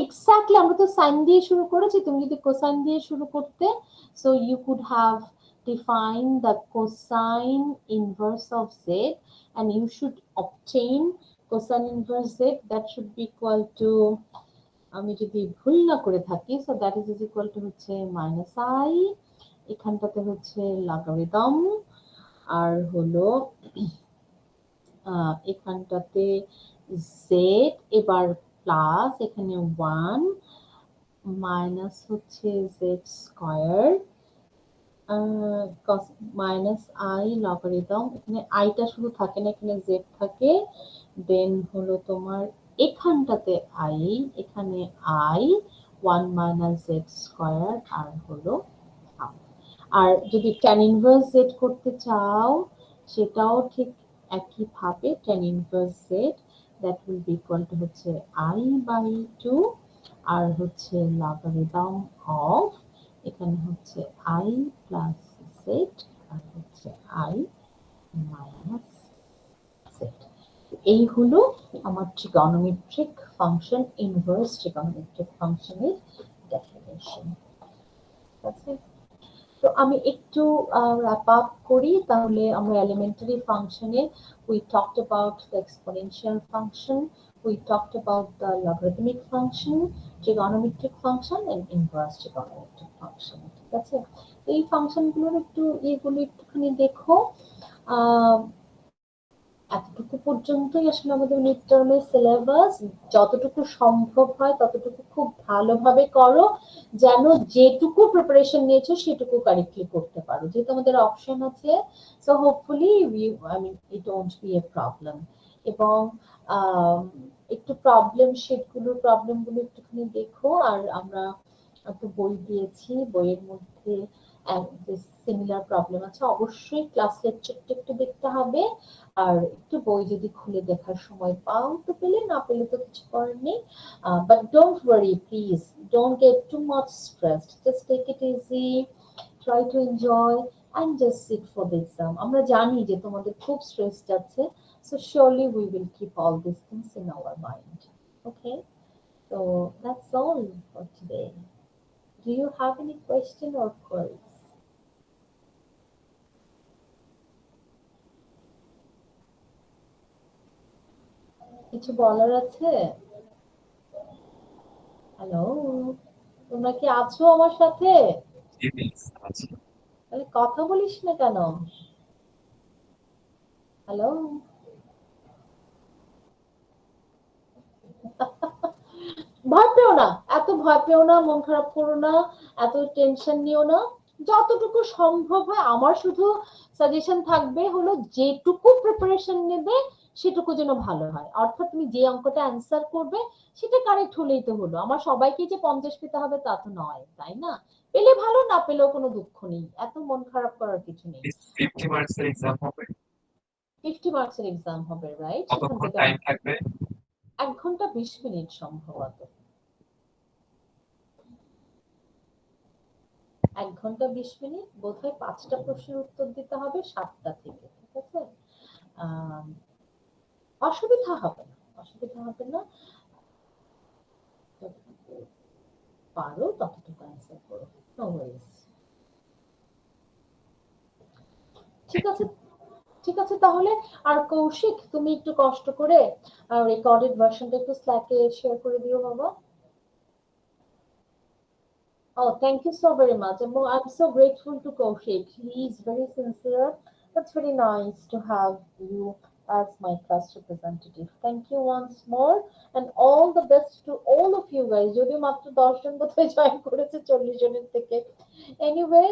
Exactly আমরা তো সাইন দিয়ে শুরু করেছি, তুমি যদি কোসাইন দিয়ে শুরু করতে, so you could have defined the cosine inverse of z and you should obtain cosine inverse z that should be equal to, আমি যদি ভুল না করে থাকি, so that is equal to হচ্ছে মাইনাস আই, এখানটাতে হচ্ছে লগারিদম, আর হলো এখানটাতে জেড, এবার প্লাস এখানে 1 মাইনাস হচ্ছে Z square minus I logarithm, এখানে আইটা শুধু থাকে না, এখানে জেড থাকে, দেন হলো তোমার এখানটাতে আই, এখানে আই 1 মাইনাস জেড স্কয়ার আর হলো হাফ। আর যদি tan ইনভার্স জেড করতে চাও সেটাও ঠিক একইভাবে tan inverse z that will be equal to হচ্ছে আই বাই 2 আর হচ্ছে লগারিদম অফ এখানে হচ্ছে আই প্লাস জেড আর হচ্ছে আই মাইনাস জেড। এই হলো আমার ট্রিগোনোমেট্রিক ফাংশন, ইনভার্স ট্রিগোনোমেট্রিক ফাংশনের ডেফিনেশন। আছে তো আমি একটু wrap up করি তাহলে আমরা এলিমেন্টারি ফাংশনে we talked about the exponential function, we talked about the logarithmic function, trigonometric function and inverse trigonometric function। ঠিক আছে, এই ফাংশনগুলোর একটু এগুলো একটুখানি দেখো। এতটুকু পর্যন্তই আসলে আমাদের মিড টার্মের সিলেবাস। যতটুকু সম্ভব হয় ততটুকু খুব ভালোভাবে করো, যেন যেটুকু প্রিপারেশন নিয়েছো সেটুকু কারেক্টলি করতে পারো, যেহেতু আমাদের অপশন আছে। So hopefully it won't B A problem. এবং একটু প্রবলেমগুলো একটুখানি দেখো। আর আমরা একটু বই দিয়েছি, বইয়ের মধ্যে সিমিলার প্রবলেম আছে, অবশ্যই ক্লাস লেকচারটা একটু দেখতে হবে। আর একটু বই যদি খুলে দেখার সময় পাও তো পেলে, না পেলে তো কিছু করার নেই। But don't worry please, don't get too much stressed, just take it easy, try to enjoy and just sit for the exam. আমরা জানি যে তোমাদের খুব স্ট্রেস যাচ্ছে, so surely we will keep all these things in our mind. Okay, so that's all for today. Do you have any question or queries? কিছু বলার আছে? Hello, তোমরা কি আছো আমার সাথে? জি মিস আছে। তাহলে কথা বলিস না কেন? হ্যালো, ভয় পেও না, এত ভয় পেও না, মন খারাপ করো না, এত টেনশন নিও না। যতটুকু সম্ভব হয়, আমার শুধু সাজেশন থাকবে হলো যেটুকু প্রিপারেশন নেবে সেটুকু যেন ভালো হয়। অর্থাৎ তুমি যে অঙ্কটা অ্যান্সার করবে সেটা কারেক্ট হলেই তো হলো। আমার সবাইকে যে 50 পেতে হবে তা তো নয়, তাই না? পেলে ভালো, না পেলেও কোনো দুঃখ নেই, এত মন খারাপ করার কিছু নেই। মিস 50 মার্কস এর এক্সাম হবে? 50 মার্কসের এক্সাম হবে, রাইট? সেখান কতক্ষণ থেকে টাইম থাকবে? 1 ঘন্টা 20 মিনিট সম্ভবত। 1 ঘন্টা 20 মিনিট, বোধহয় 5টা প্রশ্নের উত্তর দিতে হবে 7টা থেকে। ঠিক আছে, আহ, অসুবিধা হবে না, অসুবিধা হবে না। যতটুকু পারো ততটুকু অ্যান্সার করো, নো ওয়ারিজ। ঠিক থ্যাংক আছে, ইউ। ঠিক আছে তাহলে। আর কৌশিক, তুমি একটু কষ্ট করে রেকর্ডেড ভার্সনটা একটু স্ল্যাকে শেয়ার করে দিও বাবা। Oh, thank you so very much. And I'm so grateful to Kaushik. He is very sincere. That's very nice to have you as my class representative. Thank you once more, and all the best to all of you guys. যদিও মাত্র 10 জন বোধহয় join করেছে 40 জনের থেকে। Anyway,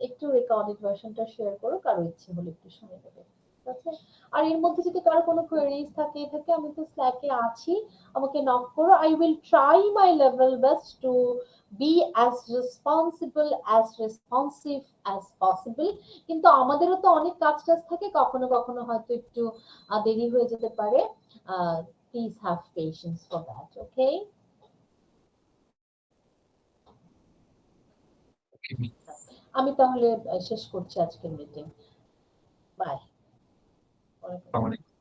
একটু recorded ভার্সনটা share করো, কারো ইচ্ছে হলে একটু শুনে নেবে। ঠিক আছে, আর এর মধ্যে যদি কারো কোনো কোয়েরিজ থাকে আমি তো স্ল্যাকে আছি, আমাকে নক করো। I will try my level best to be as responsible, as responsive as possible। কিন্তু আমাদেরও তো অনেক কাজ থাকে, কখনো কখনো হয়তো একটু দেরি হয়ে যেতে পারে। Please have patience for that, okay? Okay miss. আমি তাহলে শেষ করছি আজকের মিটিং। বাই। আসসালামু আলাইকুম।